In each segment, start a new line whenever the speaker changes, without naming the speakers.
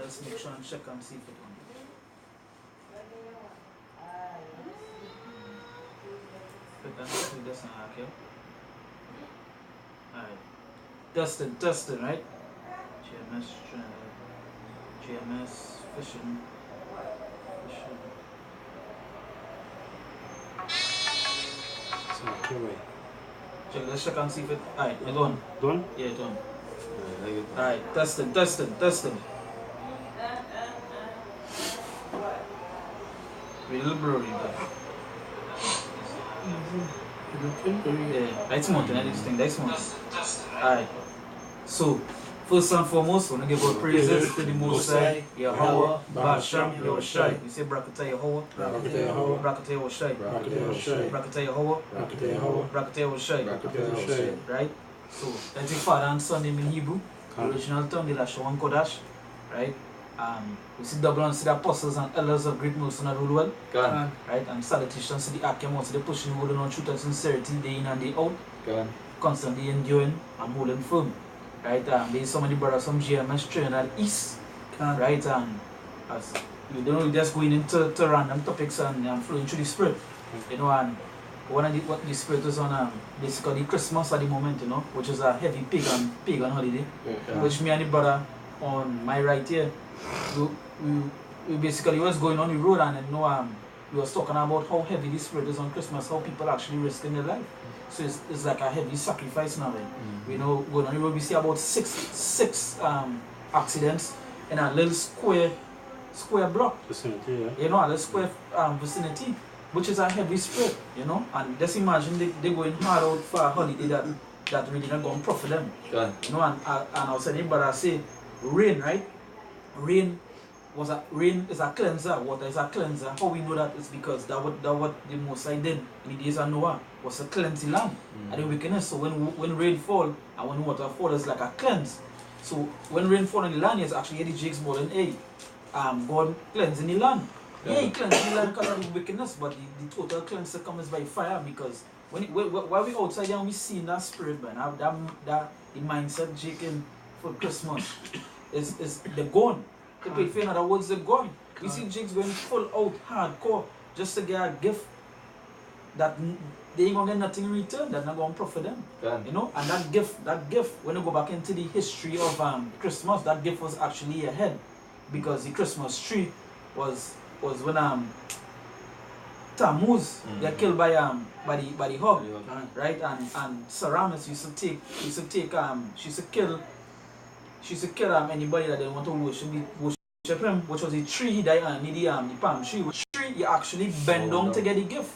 let's make sure and check and see if it on. Put that to this one, okay? Alright. Dustin, right? GMS fishing.
So, okay,
Check, let's check and see if it. Alright, you're done.
Done?
Yeah, done. Alright, testing. We're a little blurry, but. Yeah, that's mountain, I just think that's mountain. Alright. So, first and foremost, we want to give our praises to the Most High, Yahweh, Basham, Yahushai. We say Brakata Yahweh, Brakata Yahushai, Brakata Yahweh, Brakata Yahushai. Right? So, that's the Father and Son name in Hebrew. The original tongue, the Lashawan Kodash. Right? We see double and see the apostles and elders of great mercy and rule well. Right? And salutations to the Akim, to the pushing word on truth and sincerity, day in and day out. Constantly enduring and holding firm. Right? There's so many brothers from GMS training at East. Right? And as you don't know, we're just going into random topics and flowing through the spirit. You know, and one of what the spirit is on basically Christmas at the moment, you know, which is a heavy pagan holiday. Which me and the brother on my right here, we basically was going on the road and you know we was talking about how heavy the spirit is on Christmas, how people actually risking their life. So it's like a heavy sacrifice now. Like, you know, going on the road we see about six accidents in a little square block.
Vicinity, yeah.
You know, a little square vicinity, which is a heavy spirit, you know. And just imagine they going hard out for a holiday that really not going to profit them.
Yeah.
You know, and I was saying, but I say rain, right? Rain is a cleanser. Water is a cleanser. How we know that is because that what the Most High did in the days of Noah was to cleanse the land and the wickedness. So when rain fall and when water fall, it's like a cleanse. So when rain fall on the land, it's actually the jigs more than God cleansing the land. Yeah, he cleansing the land because of the wickedness, but the total cleanser comes by fire because while we outside and we see that spirit, man, that the mindset jigging for Christmas is the gone. To pay for in other words, they're gone. We see jigs going full out, hardcore, just to get a gift that they ain't gonna get nothing in return, that's not gonna profit them. You know, and that gift, when you go back into the history of Christmas, that gift was actually ahead. Because the Christmas tree was when Tammuz got killed by the hog, right? And Saramis used to kill anybody that didn't want to worship him, which was a tree that the palm tree. Which tree you actually bend down to get the gift.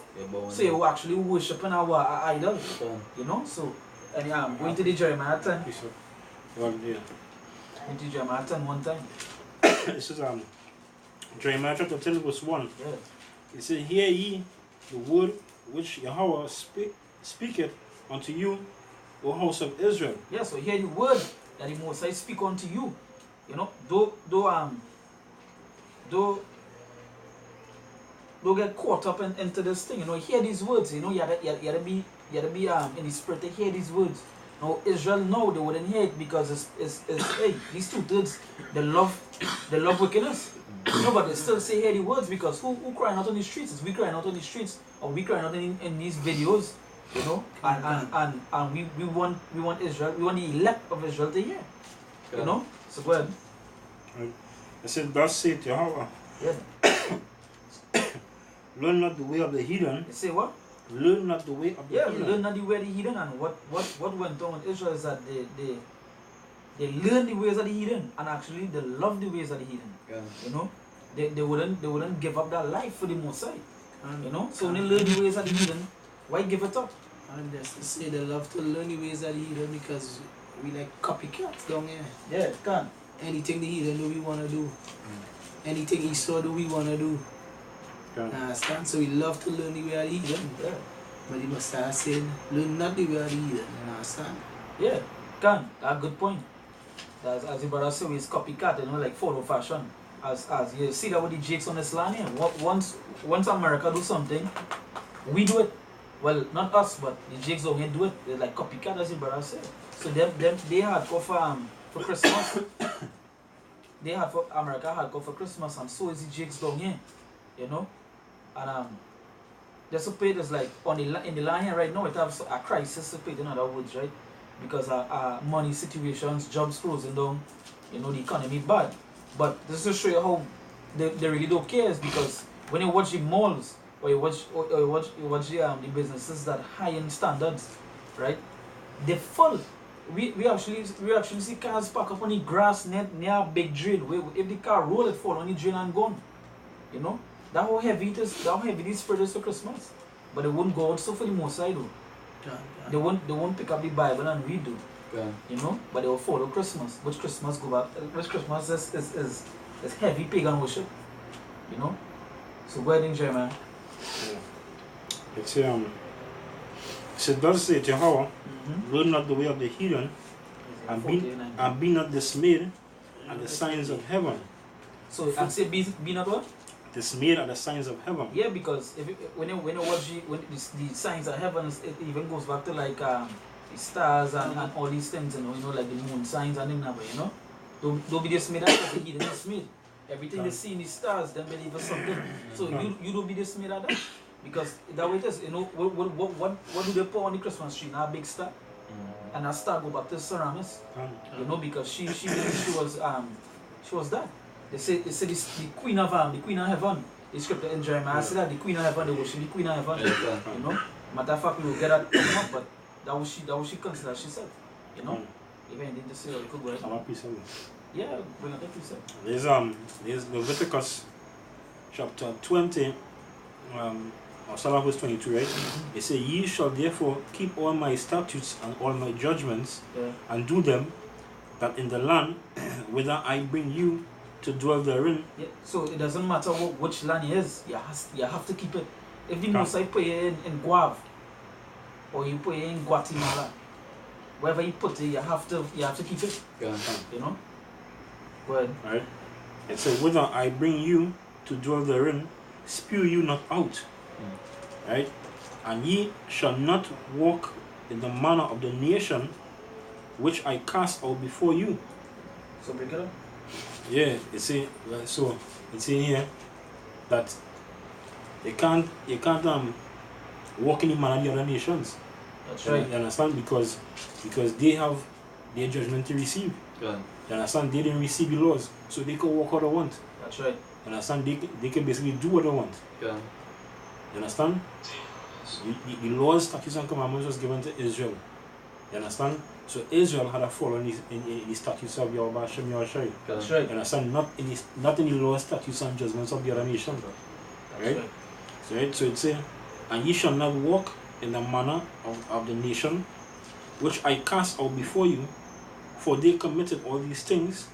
So you actually worshiping our idol. You know? So and going to the Jeremiah 10.
Well, yeah.
Going to Jeremiah 10 one time.
This is Jeremiah chapter 10 verse 1.
Yeah.
It says, "Hear ye the word which Yahweh speaketh unto you, O house of Israel."
Yeah, so hear the word that the Most High speak unto you. You know, don't get caught up into this thing. You know, hear these words. You know, you gotta be in the spirit to hear these words. Now Israel, no, they wouldn't hear it because it's hey, these 2/3 they love wickedness. No, but they still say hear the words because who crying out on the streets? Is we crying out on the streets or we crying out in these videos? You know, and we want Israel, we want the elect of Israel to hear. You know? So go ahead.
Right. It says, "Thus saith Yahweh,
Yeah.
learn not the way of the heathen."
You say what?
Learn not the way of the heathen.
Learn not the way of the heathen. And what went on with Israel is that they learn the ways of the heathen and actually they love the ways of the heathen. You know? They wouldn't give up their life for the Most High. You know? So when they learn the ways of the heathen, why give it up?
And that's to say they love to learn the ways of the heathen because we like copycats down here.
Yeah, it can.
Anything the heathen do we wanna do. Anything Esau do we wanna do. Understand? So we love to learn the way of the heathen.
Yeah.
But you must start saying, learn not the way of the heathen. You understand?
Yeah, can. That's a good point. As the brother said, it's copycat, you know, like photo fashion. As you see that with the jakes on this land here. Once America do something, we do it. Well, not us, but the jakes don't do it. They're like copycat, as the brother said. So they hardcore for Christmas. they had for America had go for Christmas, and so is the Jakes down here, you know. And the supply is like on in the line here right now. It has a crisis supply, in other words, right? Because money situations, jobs closing down, you know, the economy bad. But this to show you how they really don't care, is because when you watch the malls or you watch the businesses that high in standards, right? They're full. We actually see cars park up on the grass near a big drain. If the car roll, it fall on the drain and gone. You know? That's how heavy it is, how heavy these spread is for Christmas. But they won't go out so for the most side though. They won't pick up the Bible and read though. You know? But they will follow Christmas. Which Christmas is heavy pagan worship. You know? So go ahead and enjoy, man.
Yeah. It does say to Jehovah, learn not the way of the heathen, and be not dismayed at the signs of heaven.
So and say be not what?
Dismayed at the signs of heaven.
Yeah, because when you watch the signs of heaven, it even goes back to like the stars and all these things, you know, like the moon signs and them, you know. Don't be dismayed at that, the heathen is dismayed. Everything they see in the stars, then believe is something. So you don't be dismayed at that. Because that way it is, you know, what do they put on the Christmas tree? Now a big star. And that star go back to Seramis. You know, because she was that. They say the queen of heaven. The scripture in Jeremiah said that the queen of heaven, they worship the queen of heaven. You know? Matter of fact, we will get that coming up, but that was she considered she said. You know? Even didn't say that we could go ahead. Yeah, bring up that piece.
There's Leviticus chapter 20. Or Psalm verse 22, right? It says, ye shall therefore keep all my statutes and all my judgments, and do them, that in the land whither I bring you to dwell therein.
Yeah. So it doesn't matter which land it is, you have to keep it. If the most I put it in Guav, or you put it in Guatemala, wherever you put it, you have to keep it. You know? Go ahead.
Right. It says, whither I bring you to dwell therein, spew you not out. Right? And ye shall not walk in the manner of the nation which I cast out before you.
So break it up.
Yeah, so it's in here that you can't walk in the manner of the other nations.
That's right.
You understand? Because they have their judgment to receive. You understand? They didn't receive the laws, so they can walk how they want.
That's right.
You understand? They can basically do what they want. You understand? The laws, statutes, and commandments was given to Israel. You understand? So Israel had to follow in the statutes of Yahweh Hashem Yahushai.
That's right.
You understand? Not in the laws, statutes, and judgments of the other nation. Right? Right? So it says, and ye shall not walk in the manner of the nation which I cast out before you, for they committed all these things,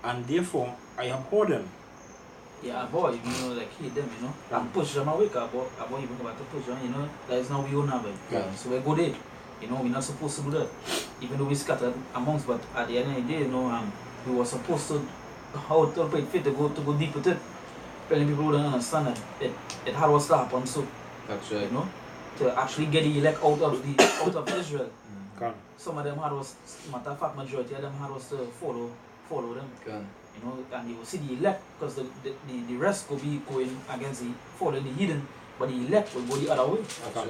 and therefore I abhor them.
Yeah, boy, you know, like hate them, you know, and push them away. About even about to push them, you know, that is not we own have it. So we go there. You know, we're not supposed to do that. Even though we scattered amongst, but at the end of the day, you know, we were supposed to how to play fit to go deep with it. Many people don't understand that it had what's to happen. So
that's right.
You know, to actually get the elect out of Israel. Some of them had was, matter of fact, majority of them had was to follow them. You know, and you will see the elect, because the rest could be going against the following the hidden, but the elect will go the other way.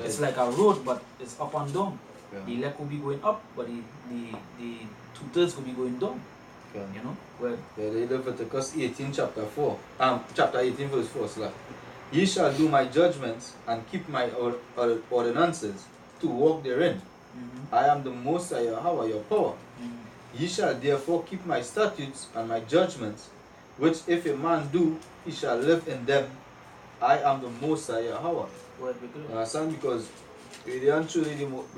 It's like a road, but it's up and down. The elect will be going up, but the 2/3 will be going down. You know, where
Leviticus 18 chapter 4, chapter 18 verse 4 / ye shall do my judgments and keep my ordinances to walk therein. I am the Most High Yahweh, your power. Ye shall therefore keep my statutes and my judgments, which if a man do, he shall live in them. I am the Most High Yahweh. You understand? Because we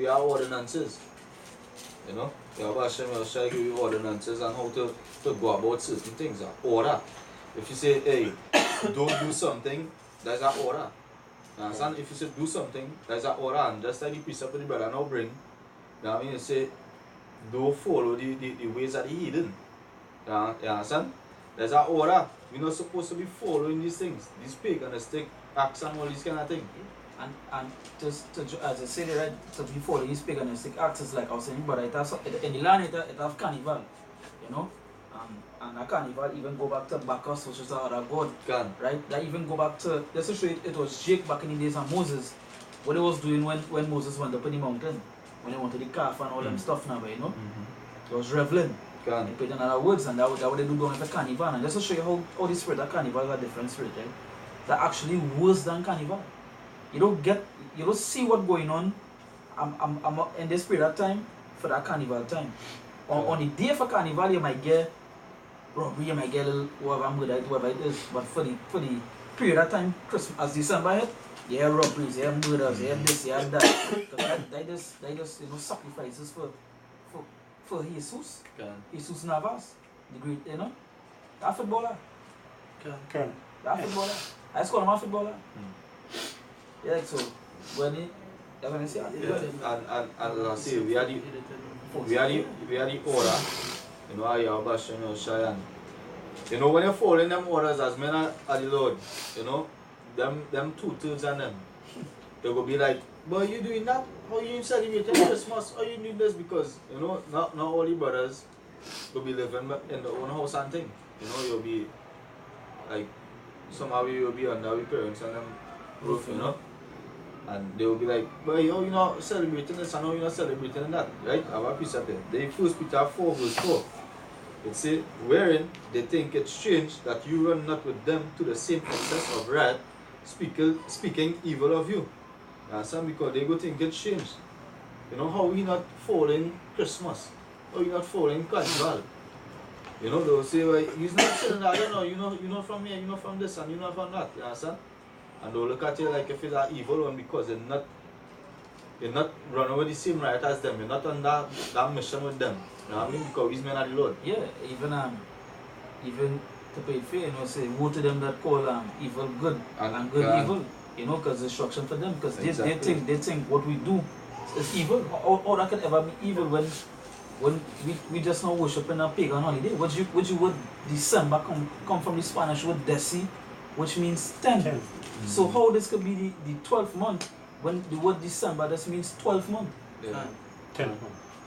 are ordinances. You know? Yahweh Hashem shall give you ordinances and how to go about certain things. Order. If you say, hey, don't do something, that's an order. You understand? If you say do something, that's an order. And just like the precept of the brother now bring, you know what I mean? You say, don't follow the ways of the heathen. You understand? There's an order. We're not supposed to be following these things, these paganistic acts and all these kind of things.
And just as I said, right, to be following these paganistic acts is like I was saying, but it has, in the land it has carnival, you know, And a carnival even go back to Bacchus, which is the other god.
Can.
Right? That even go back to, let's just show you, it was Jake back in the days of Moses. What he was doing when Moses went up in the mountain. When he wanted the calf and all them stuff now, you know? He was reveling.
Can.
He put in other words, and that what they do down at the carnival. And just to show you how the spirit of carnival are different spirit, right? That actually worse than carnival. You don't see what's going on. I'm in this period of time for that carnival time. On the day for carnival, you might get robbery, you might get a little whatever it is. But for the period of time, Christmas, as December hit, you have robberies, you have murders, you have this, you have that. Because they just sacrifices for Jesus. Jesus Navas, the great, that footballer.
Can.
That footballer. I just call him a footballer. Yeah, so when you're gonna say
and I say we are the order, I have bash, Cheyenne. When you fall in them orders as men are the Lord, them 2/3 and them, they will be like, but you doing that? How you celebrating Christmas? How you doing this? Because not all the brothers will be living in their own house and thing. You'll be like somehow you'll be under your parents and them roof, and they will be like, but you're not celebrating this and how you're not celebrating that, right? I have a piece of it. The 1 Peter 4 verse 4. It says, wherein they think it strange that you run not with them to the same excess of wrath, speaking evil of you. Some because they go think it's strange. How we not following Christmas? How we not following Carnival? They'll say, well, he's not saying that, you're not from here, you're not from this, and you're not from that, you understand? And they'll look at you like if it's an evil one because you're not running with the same right as them, you're not on that mission with them. You know what I mean? Because these men are the Lord.
Yeah, even to pay fair, say, woe to them that call evil good and good evil. Because destruction for them, because exactly. they think what we do is evil. Or that can ever be evil when we just not worshiping a pagan holiday. Would December come from the Spanish word deci, which means 10. So how this could be the 12th month when the word December just means 12th month?
Yeah.
10.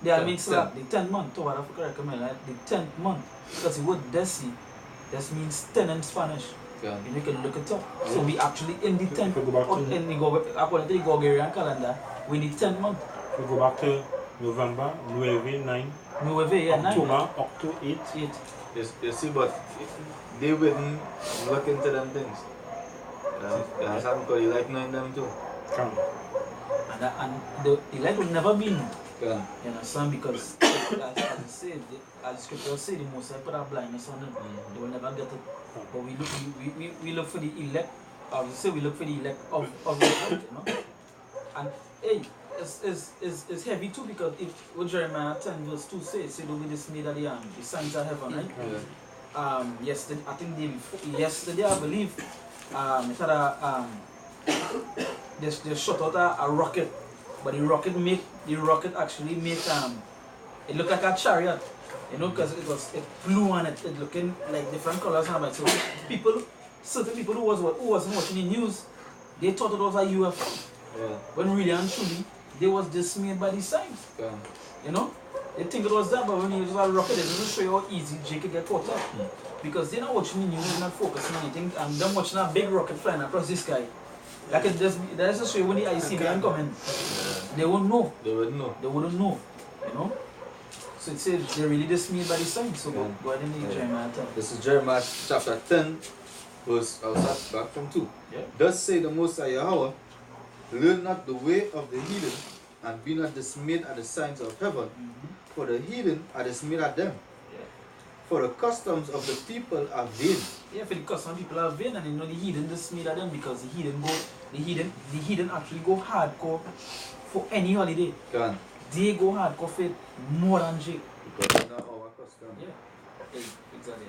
Yeah, I mean the 10th month. To what I forgot the 10th month, because the word deci just means 10 in Spanish.
Yeah.
You can look it up. So we actually in the 10th, according to the Gregorian calendar, we in the 10th month.
We go back to November, 9. October 8.
You see, but they wouldn't look into them things. Because you like knowing them too.
Come.
And the elect will never be known.
Yeah.
You understand? Because as the scriptures say, the Most High put our blindness on them. They will never get it. But we look for the elect. Obviously, we look for the elect of the elect, And hey, it's heavy too, because what Jeremiah 10 verse 2 says, they will be dismayed at the signs of heaven, right?
Yeah.
Yesterday, I think yesterday, I believe, it had they shot out a rocket, but the rocket actually made it looked like a chariot, because it flew and it looking like different colors and all. So certain people who wasn't watching the news, they thought it was a UFO.
Yeah.
When really and truly, they was dismayed by the signs.
Yeah.
They think it was that, but when it was a rocket, it doesn't show you how easy Jake could get caught up. Because they're not watching the news, they're not focusing on anything, and them watching a big rocket flying across the sky. That just show you when the ICBM coming. They won't know.
They wouldn't know.
They wouldn't know. So it says they're really dismayed by the signs. So go ahead and read Jeremiah 10.
This is Jeremiah chapter 10, verse, I'll start back from 2.
Yeah.
Thus say the Most High Yahweh, learn not the way of the heathen, and be not dismayed at the signs of heaven, for the heathen are dismayed at them.
Yeah.
For the customs of the people are vain.
Yeah, for the customs of people are vain, and the heathen dismayed at them, because the heathen actually go hardcore for any holiday.
Can.
They go hardcore for it more than Jake.
Because it's not our custom.
Yeah, exactly.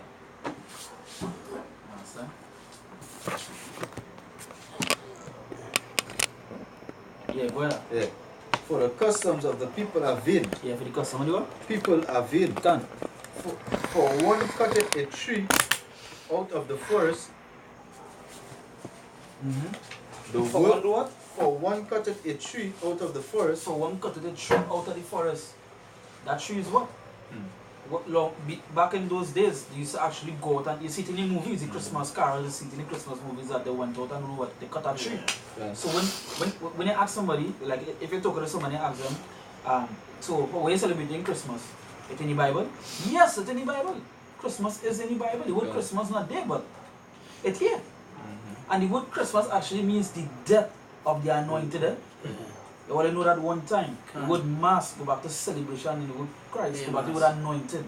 Understand? Yeah, go ahead.
Yeah. For the customs of the people are vain.
Yeah, for the custom of the what?
People are vain.
Can.
For one cutteth a tree out of the forest. For one cutteth a tree out of the forest.
For one cutteth a tree out of the forest. That tree is what? back in those days, you used to actually go out and you see it in the movies, the Christmas carols, you see it in the Christmas movies that they went out and know what they cut a tree.
Yeah.
So when you ask somebody, like if you're talking to somebody, you ask them, so how are you celebrating Christmas? It's in the Bible? Yes, it's in the Bible. Christmas is in the Bible. The word Christmas not there, but it's here. And the word Christmas actually means the death of the anointed. You want to know that one time. The word mass go back to celebration, and the word Christ go back to the word anointed.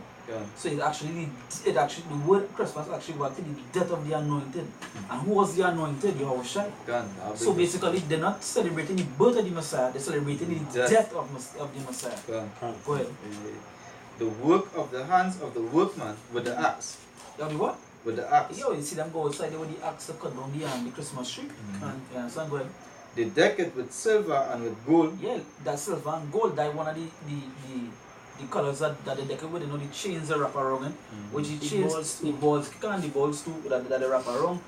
So the word Christmas actually go back to the death of the anointed. And who was the anointed? Yahushua. So basically, they're not celebrating the birth of the Messiah, they're celebrating the death of the Messiah. Go ahead.
The work of the hands of the workman with the axe.
Yeah, the what?
With the axe.
Yeah, you see them go outside there with the axe to cut down the Christmas tree. You understand? Go ahead.
They deck it with silver and with gold.
Yeah, that silver and gold, that one of the colors that they deck it with, you know, the chains they wrap around it. Which the chains, the balls too, that they wrap around.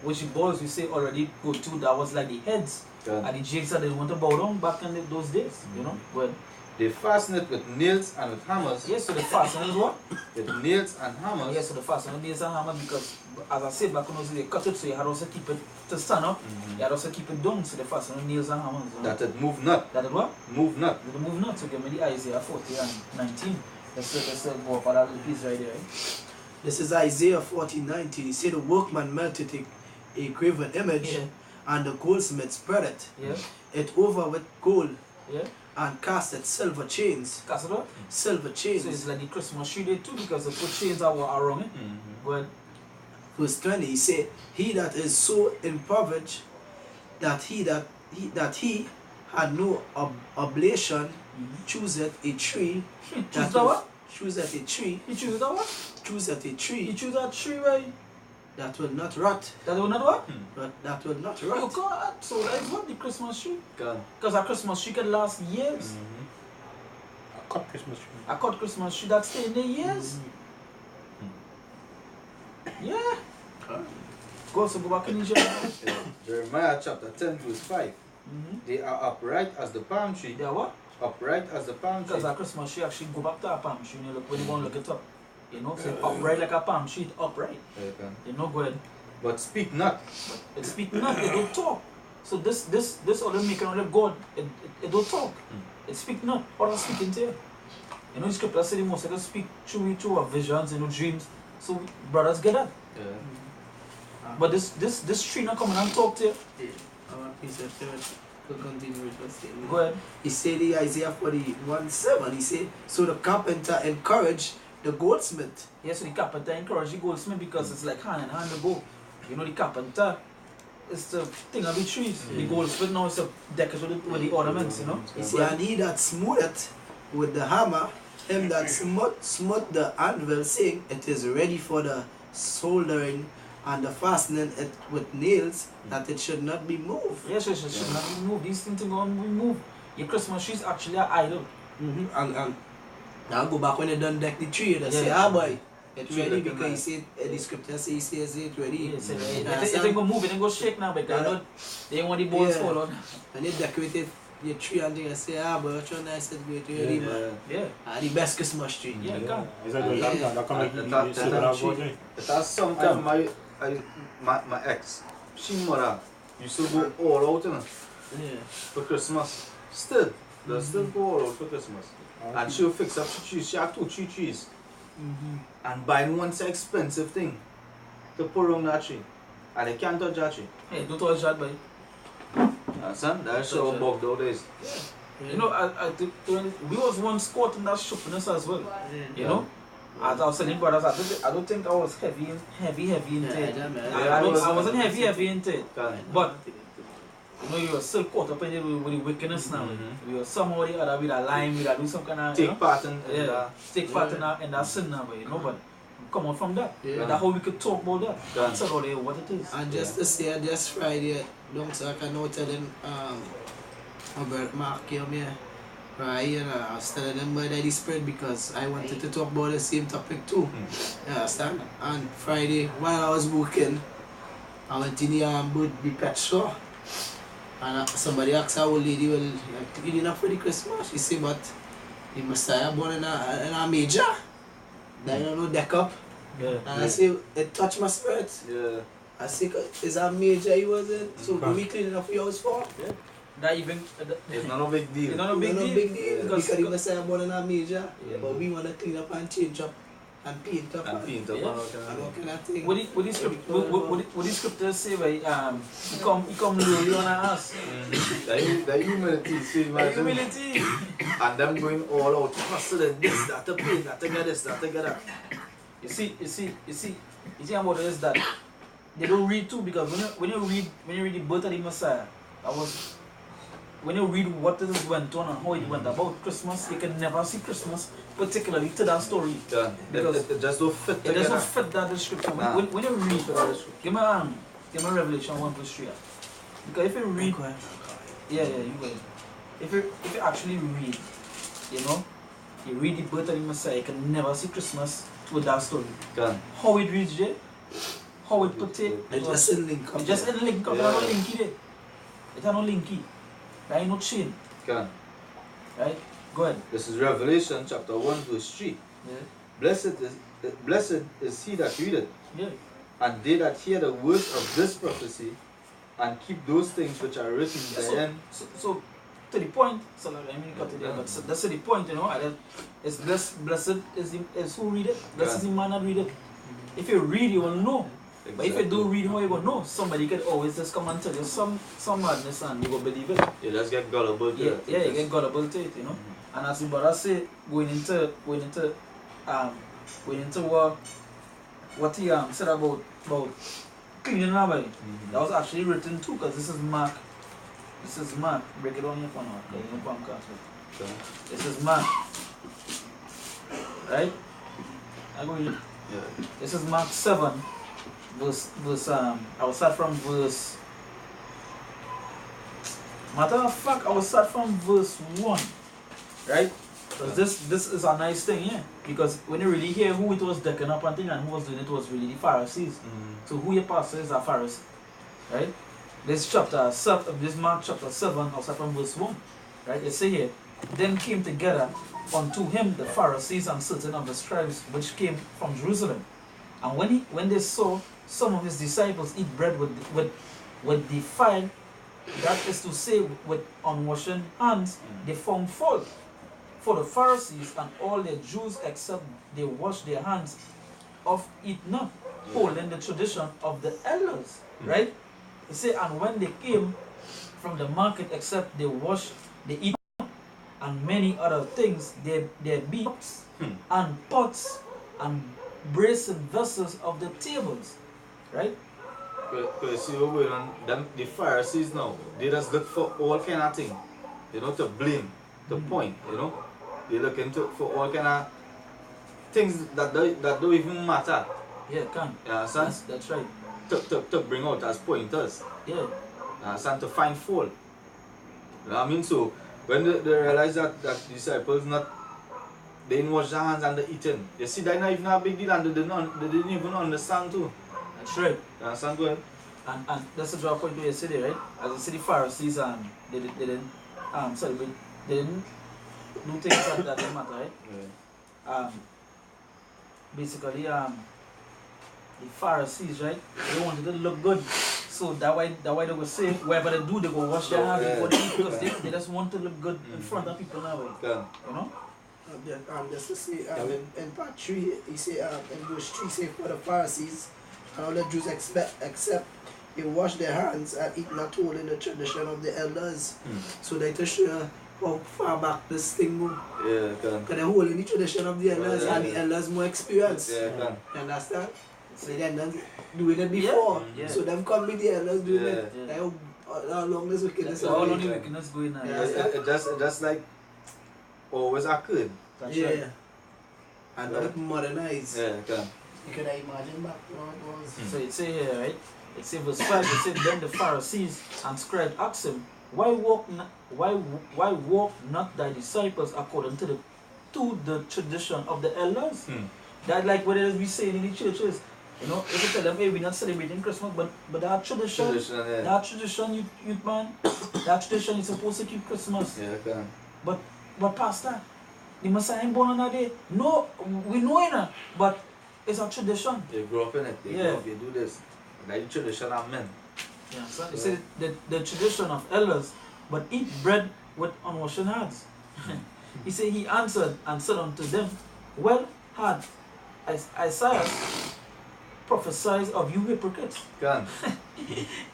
Which the balls we say already go to, that was like the heads. And the jigs that they want to bow down back in those days, you know. Well,
they fasten it with nails and with hammers.
Yes, so they fasten it with what?
With nails and hammers.
Yes, so they fasten with nails and hammers because, as I said back when they cut it, so you had also keep it to stand up. You had also keep it down, so they fasten with nails and hammers.
That it move not.
That it what?
Move not.
That it move not. So give me the Isaiah 40 and 19. Let's go up at that little piece right there. Right?
This is Isaiah 40:19. He said the workman melted a graven image, and the goldsmith spread it. It over with gold. And casted silver chains.
Casted what?
Silver chains.
So it's like the Christmas tree day too, because they put chains around it. Well,
verse 20, he said, he that is so impoverished that he had no oblation chooseth a tree.
Choose what?
Chooseth a tree.
He chooses that what?
Chooseth a tree.
He chooses that tree, right?
That will not rot.
That will not what?
But that will not rot.
You can't. So that is what the Christmas tree.
God.
Because a Christmas tree can last years.
A cut Christmas tree.
A cut Christmas tree that stay in there years. Yeah. Go back in Jeremiah.
Jeremiah chapter 10 verse 5. They are upright as the palm tree.
They are what?
Upright as the palm tree.
Because a Christmas tree actually go back to a palm tree when you want to look it up. You know, so upright like a palm tree, upright. You know, go ahead.
But speak not.
It speak not, it don't talk. So this other making other God, it don't talk. It speak not. What I'm speaking to you. You know, the scripture says the most I speak through our visions, you know, dreams. So brothers get that. But this tree not coming and talk to you.
We'll continue with the statement.
Go ahead.
He said in Isaiah 41:7, he said, so the carpenter encouraged the goldsmith.
Yes, so the carpenter encouraged the goldsmith because it's like hand in hand to go. You know, the carpenter is the thing of the trees. The goldsmith now is a decorated with the ornaments, you know.
He said, and he that smootheth with the hammer, him that smote the anvil, saying, it is ready for the soldering and the fastening it with nails, that it should not be moved.
Yes, it should not be moved. These things are going to be moved. Your Christmas tree is actually an idol.
And now go back when you done deck the tree, they say, boy, it's ready, because he said, the scripture says, he says it's ready.
Yes, it ain't going to move, it ain't going to shake now, because they don't want the balls fall out.
And they decorated your tree and they say, boy, what's your nice it's great, ready, man. The best Christmas tree.
Yeah, it can.
Is that come
It has some time my ex, she mother used to go all out, you know, for Christmas. Still, they still go all out for Christmas. And she'll fix up trees. She had 2-3 trees. And buying one expensive thing to put around that tree. And they can't touch that tree.
Hey, don't touch that, boy.
Understand? That's how bugged out is.
You know, we was once caught in that shoppiness as well. You know? As I was telling brothers, I don't think I was heavy into it. I wasn't heavy into it. But you know, you were still caught up in it with the wickedness now. You were somehow or the other with a line, with a do some kind of
take part
in that sin now, you know, but come on from that. That's how we could talk about that. That's about what it is.
And just to say, just Friday, so I can now tell them, about Mark came here, right, and I was telling them about the Spirit because I wanted to talk about the same topic too. You understand? And Friday, while I was working, I went in the pet store. And somebody asked our old lady, well, you didn't have for the Christmas? She said, but the Messiah born in a major. Then you know deck up.
Yeah.
And I say it touched my spirit.
Yeah.
I say it's a major he was in. So
Okay.
we cleaning up your house for.
Yeah. That even
It's not a big deal.
it's not a big
No
deal.
big deal.
Because
Because even say I'm born in a major.
Yeah.
But we wanna clean up and change up and paint up
And paint up
Yeah.
and all
and all
kind
kind of thing.
what the scriptures say, right? He come lowly on our ass.
The humility, see, imagine.
Humility.
And them going all out, hustling this, that, to paint, that, to get this, that, to get that.
You see about it is that they don't read too, because when you read the birth of the Messiah, when you read what this went on and how it went about Christmas, you can never see Christmas particularly to that story.
Done.
Because
It just don't fit
It
together.
doesn't fit that description.
Nah.
When you read, give me Revelation 1:3. Because if you read, yeah, you will. If you actually read, you read the birth of the Messiah, you can never see Christmas with that story.
Done.
How it reads there, how it put it,
It just a link up.
it just a link up,
Yeah.
it has no linky there. It has no linky. There ain't no chain,
Done.
right? Go ahead.
This is Revelation chapter 1 verse 3.
Yeah.
Blessed is he that readeth,
Yeah.
and they that hear the words of this prophecy, and keep those things which are written therein.
So to the point, so like, I mean cut it there, but that's to the point, and then it's blessed is who read it, blessed is the man that read it. If you read, you will know. But if you don't read, how you gonna know? Somebody could always just come and tell you some madness and you go believe it.
You just get gullible to it.
Yeah, you get gullible to it, And as the brother say, going into what he said about cleaning our body. That was actually written too, because this is Mark. Break it on your phone, because you don't come
Okay.
This is Mark. Right? I go read.
Yeah.
This is Mark 7, verse I will start from verse. Matter of fact, I will start from verse 1. Right? Because this is a nice thing, yeah. Because when you really hear who it was decking up and thing and who was doing it was really the Pharisees. So who your pastor is a Pharisee. Right? This Mark chapter 7, I'll start from verse 1. Right? It say here, then came together unto him the Pharisees and certain of the scribes which came from Jerusalem. And when they saw some of his disciples eat bread with defiled, that is to say with unwashed hands, they found fault. For the Pharisees and all the Jews except they wash their hands of it not, holding the tradition of the elders. Right? He say, and when they came from the market, except they eat and many other things, their beaks and pots and brazen vessels of the tables. Right?
Because see what going on, the Pharisees now, they just look for all kind of things, to blame, to point, They look for all kind of things that don't even matter.
Yeah, can.
You understand?
That's right.
To bring out as pointers.
Yeah.
You understand? To find fault. You know what I mean? So when they realize that disciples they didn't wash their hands and they eating. You see, that's not even a big deal, and they didn't even understand too.
That's right.
You understand? Go ahead.
And that's the draw point where you see there, right? As you see the Pharisees they didn't do things that didn't matter, right?
Yeah.
Basically the Pharisees, right? They wanted to look good. So that why they will say whatever they do, they go wash their hands before they eat, because they just want to look good in front of people now, right?
Just to say, in part 3, he say, in verse 3, say, for the Pharisees and all the Jews except they wash their hands and eat not holding the tradition of the elders. So they to show how far back this thing goes.
Yeah,
Because they're holding the tradition of the elders, and the elders more experience.
Yeah,
You understand? So they done doing it before.
Yeah.
So them come with the elders doing it.
Yeah.
Like, how long this wickedness
So all only wickedness going on.
Yeah.
It just like always occurred.
That's
yeah.
right.
And not like modernized.
Yeah, can.
You can imagine back how it was.
So it say here, right? It says verse 5, it said, then the Pharisees and scribes asked him, why walk not thy disciples according to the tradition of the elders? That like what we saying in the churches. If you tell them, hey, we're not celebrating Christmas, but that tradition,
Yeah.
that tradition, youth man, that tradition is supposed to keep Christmas.
Yeah, can.
But pastor, the Messiah ain't born on that day. No, we know it, but it's a tradition.
You grow up in it. You grow up, you do this. That's the tradition of men.
Yeah, so you see the tradition of elders, but eat bread with unwashed hands. He said, he answered and said unto them, well had Isaiah prophesies of you hypocrites.
Can.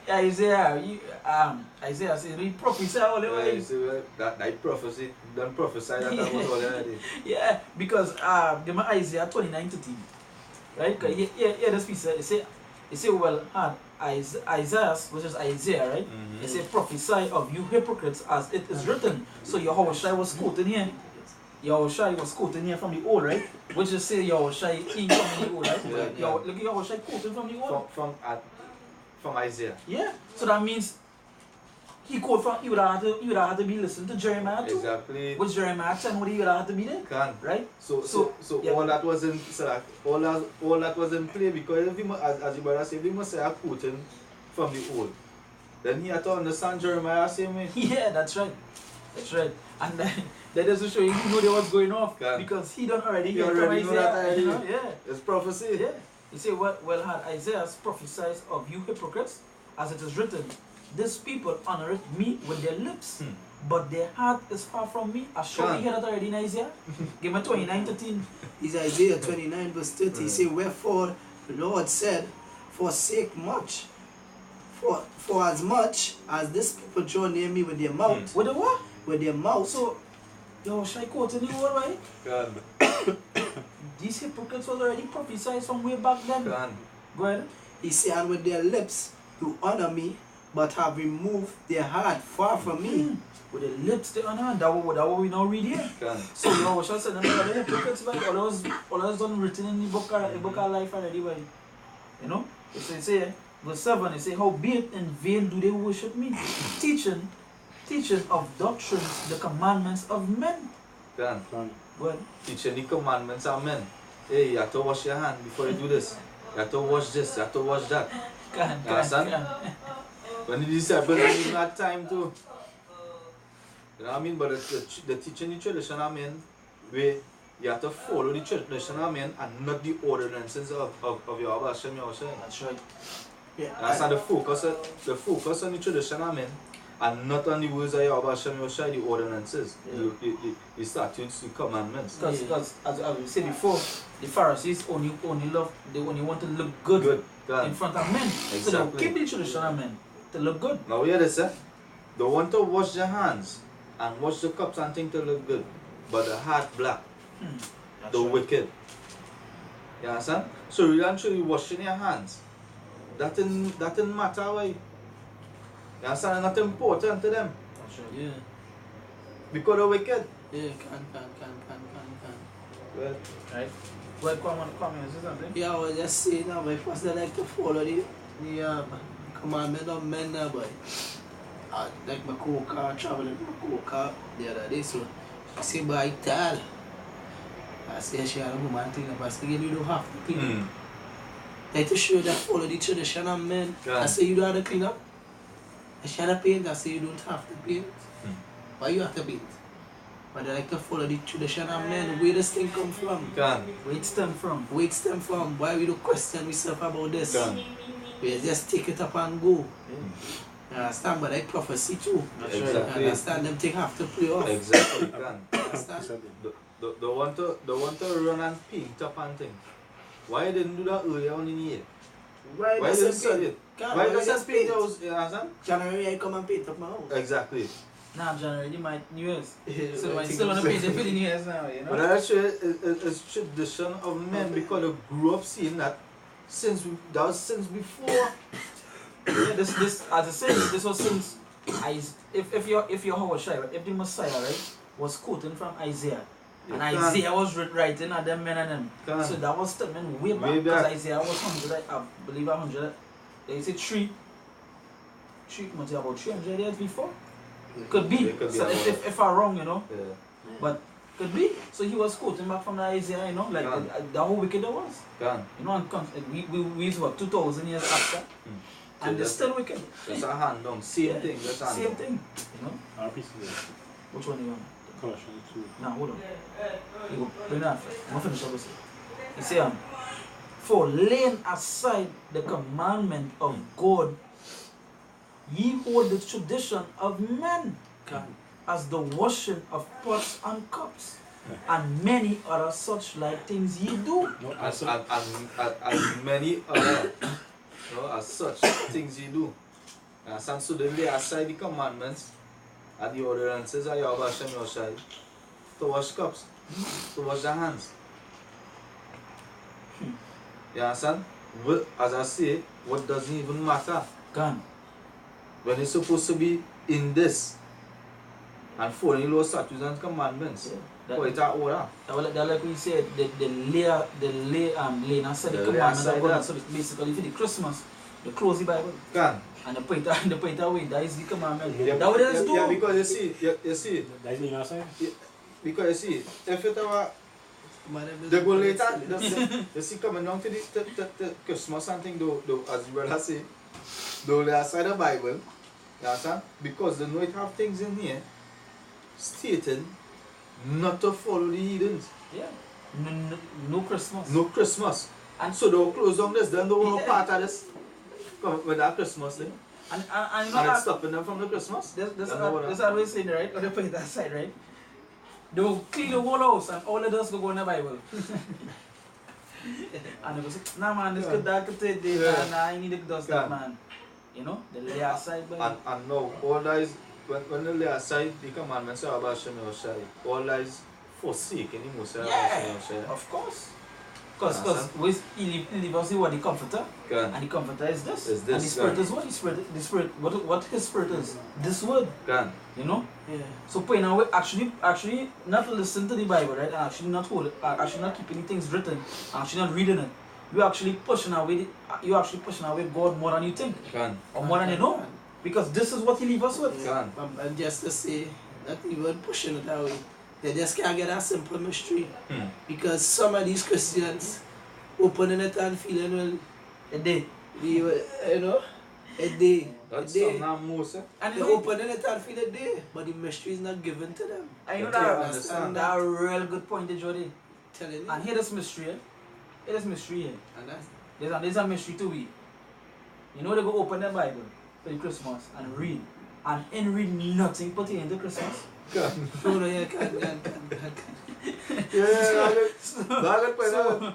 Isaiah said, he prophesied all the way.
That prophecy, don't prophesy that about all the day.
Yeah, because the man Isaiah 29:13, right? Because yeah, this piece he said, well had Isaiah, which is Isaiah, right? He said, prophesy of you hypocrites as it is written. So Yahushua was quoting here. Yahushua was quoting here from the old, right? Which is say Yahushua came from the old, right? Look at Yahushua quoting from the old.
From Isaiah.
Yeah. So that means he quote from, you would have to be listening to Jeremiah too.
Exactly.
Which Jeremiah 10 would you have to be there?
Can.
Right?
So
yeah.
all that was in all that was in play, because if you, as your brother said, we must say a quoting from the old. Then he had to understand Jeremiah same way.
Yeah, that's right. That's right. And that doesn't show you know there was going off. Because he done already hear from Isaiah.
Know that already.
You know? Yeah.
It's prophecy.
Yeah. He said, well had Isaiah prophesied of you hypocrites, as it is written, this people honoreth me with their lips, but their heart is far from me. I sure you hear that already in Isaiah. Give me 29:13.
It's Isaiah 29 verse 30. He said, wherefore the Lord said, forsake much. For as much as this people draw near me with their mouth.
With the what?
With their mouth.
So, yo, should I quote in the word, right?
Can.
These hypocrites was already prophesied from way back then.
Can.
Go ahead.
He said, and with their lips you honor me, but have removed their heart far from me.
With the lips they honor, that what we now read here.
Can.
So, you know, what shall I say? The hypocrites, right? All those done written in the book of life already, right? You know? It say, verse 7, it say, howbeit in vain do they worship me, teaching of doctrines the commandments of men.
Can.
Well,
Teaching the commandments of men. Hey, you have to wash your hand before you do this. You have to wash this, you have to wash that.
can.
When the disciples didn't have time to. You know what I mean? But the teaching the tradition of men, where you have to follow the tradition of men and not the ordinances of your Abba Hashem Yahushua.
That's right.
Yeah.
That's the focus on the tradition of men, and not on the words of your Abba Hashem Yahushua, the ordinances, the statutes, the commandments.
Because as we said before, the Pharisees only want to look good in front of men.
Exactly.
So they'll keep the tradition of men to look good.
Now hear this, eh? They want to wash their hands and wash the cups and things to look good, but the heart black,
That's
the
right.
wicked. You understand? So really and truly washing your hands, that didn't matter why. You understand? It's not important to them
That's right. Yeah.
because they're wicked.
Yeah, can.
Well,
Right. Well, come here, say something.
Yeah, I was just saying now, but first they like to follow the commandment of men now, boy. Like my co-car, traveling with my co-car the other day, so she said, boy, I tell. I say she had a woman clean up. I say, you don't have to clean up. Like to show that follow the tradition of men.
Yeah.
I say, you don't have to clean up. And she had to paint. I say, you don't have to paint. Why you have to paint? But they like to follow the tradition of men. Where does thing come from?
can.
Where it stem from?
Where it stem from? Why we don't question ourselves about this?
Can.
We just take it up and go.
Yeah.
You understand? But like prophecy too.
That's
You
Exactly.
understand? Them thing have to play off.
Exactly, can.
Understand?
They want to run and paint up and things. Why you didn't do that earlier on in the year? Why you didn't study it? Why you just paint your house? You understand?
January I come and paint up my house.
Exactly.
Now January, my New Year's.
Yeah,
So I
I
still want to
think
pay the New Year's now, you know?
But actually, it's tradition of men because they grew up seeing that since before.
Yeah, this as I said, this was since if your Hawashai, right, if the Messiah, right, was quoting from Isaiah, and Isaiah was writing at them men and them.
Can.
So that was statement way back because Isaiah was 100, I believe 100. They say three months about 300 years before. Could be.
It could be
So
about-
if I'm wrong, you know,
Yeah.
but could be. So he was quoting back from the Isaiah, you know, like
Can.
the whole wicked there was.
Can.
You know, we is what 2,000 years after, and they're still wicked.
Just a hand down. Same
Yeah.
thing. Just hand
Same
down.
thing, you know.
RPC.
Which one you want?
Colossians 2.
Now hold on. You go bring that first. I'm gonna finish up with it. You see, for laying aside the commandment of God, ye hold the tradition of men as the washing of pots and cups, and many other such like things ye do.
No,
As many other, as such things you do. And so they lay aside the commandments and the ordinances of Yahweh Hashem Yoshai to wash cups, to wash their hands. You understand? As I say, what doesn't even matter
Gone.
when it's supposed to be in this and following law, statutes, and commandments. For it are order.
That like we said, laying aside the commandment of God. So basically for the Christmas, they close the Bible
Can.
and they put it away. That is the commandment.
Yeah,
That what it is do.
yeah, because you see,
That is laying aside.
because you see, if it were they go later, you see coming down to the Christmas and thing, though, as you brother say, though they aside the Bible, you understand? Because they know it have things in here stating not to follow the heathens.
Yeah. No Christmas.
No Christmas. And so they'll close down this, then they won't part of this with that Christmas thing.
And you
And
know
it's stopping them from the Christmas.
that's always saying, right? When they put it aside, right? They will clean the whole house and all the dust will go in the Bible. And they go say, nah man, this could that could take this,
Yeah.
nah, I need the dust that man. You know? They lay aside Bible.
And now, all that is, when they lay aside the commandments of Hashem Yoshai, all that is forsaken the most of Hashem Yoshai.
Of course. Because he leave us what the comforter,
Can.
and the comforter is this.
Is this,
and the spirit
yeah.
is what? The spirit, what his spirit is? This word.
Can.
You know?
Yeah.
So putting away, actually not listen to the Bible, right? And actually not hold it, actually not keeping things written, actually not reading it. You actually pushing away God more than you think.
Can.
Or more than you know. Because this is what he leave us with.
Can.
And just to say, not even pushing it away. They just can't get a simple mystery. Because some of these Christians opening it and feeling, well,
A day.
you know, a day.
That's
a day.
some most.
And
They
you know,
opening it and feel a day, but the mystery is not given to them.
and you know
They don't
that,
understand
that a real good point, Jody.
Telling you.
And here this mystery, eh? Here this mystery, eh?
And that's
There's a mystery to we. You know they go open their Bible for the Christmas and read. And in reading nothing pertaining to Christmas.
Can.
no, yeah, can.
Yeah, that's good point.
So,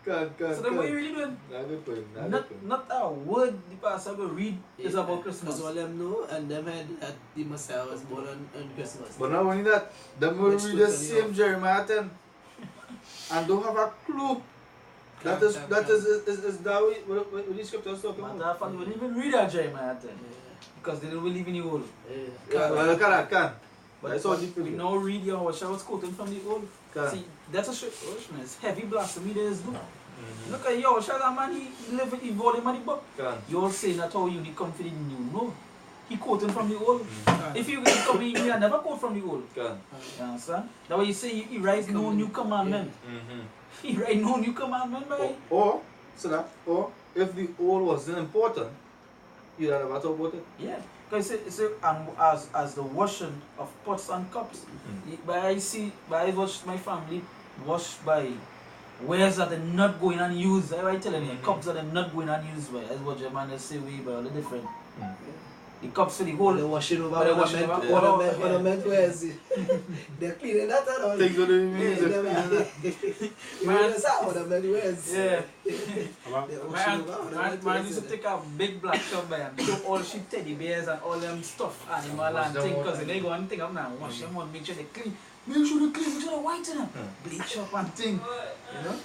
Can.
so then what you really doing?
That's good point.
Not a word the pastor will read is about Christmas.
Because all them know and them had that the Messiah was born on Christmas.
But not only that, them will
Which
read the
totally
same
off.
Jeremiah 10 and don't have a clue. That is that what the scriptures talking
Matter
about.
of fact, we didn't even read that Jeremiah 10.
Yeah.
Because they don't believe in the old.
Well, look at that, can.
But
That's all deep
we
in it.
now read Yahweh was quoting from the old.
Can.
See, that's a shit. It's heavy blasphemy there is do. Look at Yahweh, that man, he live in volume of the book.
Can.
You're saying that how you need come for the new. No. He quoting from the old. If you come in, he never quote from the old.
Can.
You understand? That's why you say he writes no new commandment. He writes no new commandment, by.
Or if the old wasn't important, you'd never talk about it.
Yeah. Because it's as the washing of pots and cups. But I watch my family wash by wares that they're not going and use. I telling you, cups that they're not going and use by. That's what your man say we by all the different. The cups for the whole.
They're washing over
They're washing over
ornament, where is it? They're cleaning that around.
Things that they
You know that ornament, where is
Yeah.
They're washing over ornament.
Man used to take a big black tub by and show all sheep teddy bears and all them stuff animal and thing because they go and think I'm now wash them out, make sure they clean. Make sure they clean, make sure they whiten them. Bleach up and thing. You know?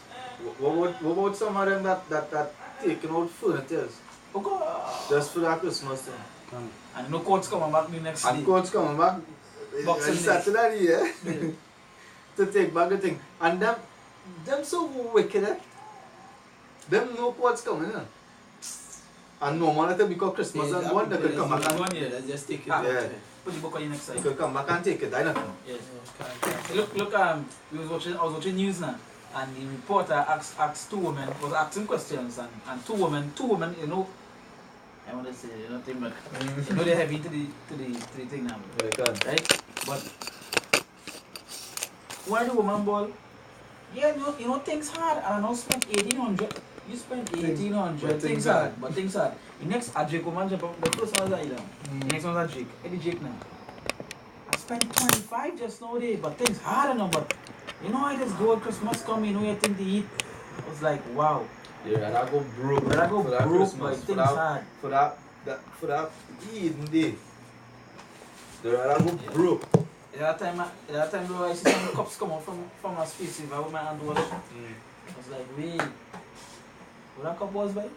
What about some of them that taking out furniture
Oh God.
just for that Christmas thing?
And no courts coming back the next
And
day.
courts coming back
Boxing Day.
Saturday, yeah,
Yeah.
to take back the thing. And them so wicked, eh? Them no courts coming, eh? And normally because Christmas and one, they could come back and
One year.
Let's just take it.
Yeah.
Put the book on your next
they
side.
could come back and take it. I don't know.
Yes. Look, I was watching news now, and the reporter asked two women, was asking questions, and two women, you know, I want to say nothing, but you know they're heavy to the thing now,
They can.
right? But when the woman ball, yeah, you know things hard, and I know spend 1800. You spend 1800, things hard, but things hard. The next a Jake woman jump up, the first one was Island. The next one was a Jake. Eddie Jake now. I spent 25 just nowadays, but things hard enough, but you know, I just go Christmas come, you know, you think to eat. I was like, wow.
Yeah, and I go broke.
But I go
for that
broke,
Christmas,
but things hard.
For that Eid day. I go broke.
That time though, I see some cups come out from my space if I with my hand wash. I was like, wait, what that cup was, by?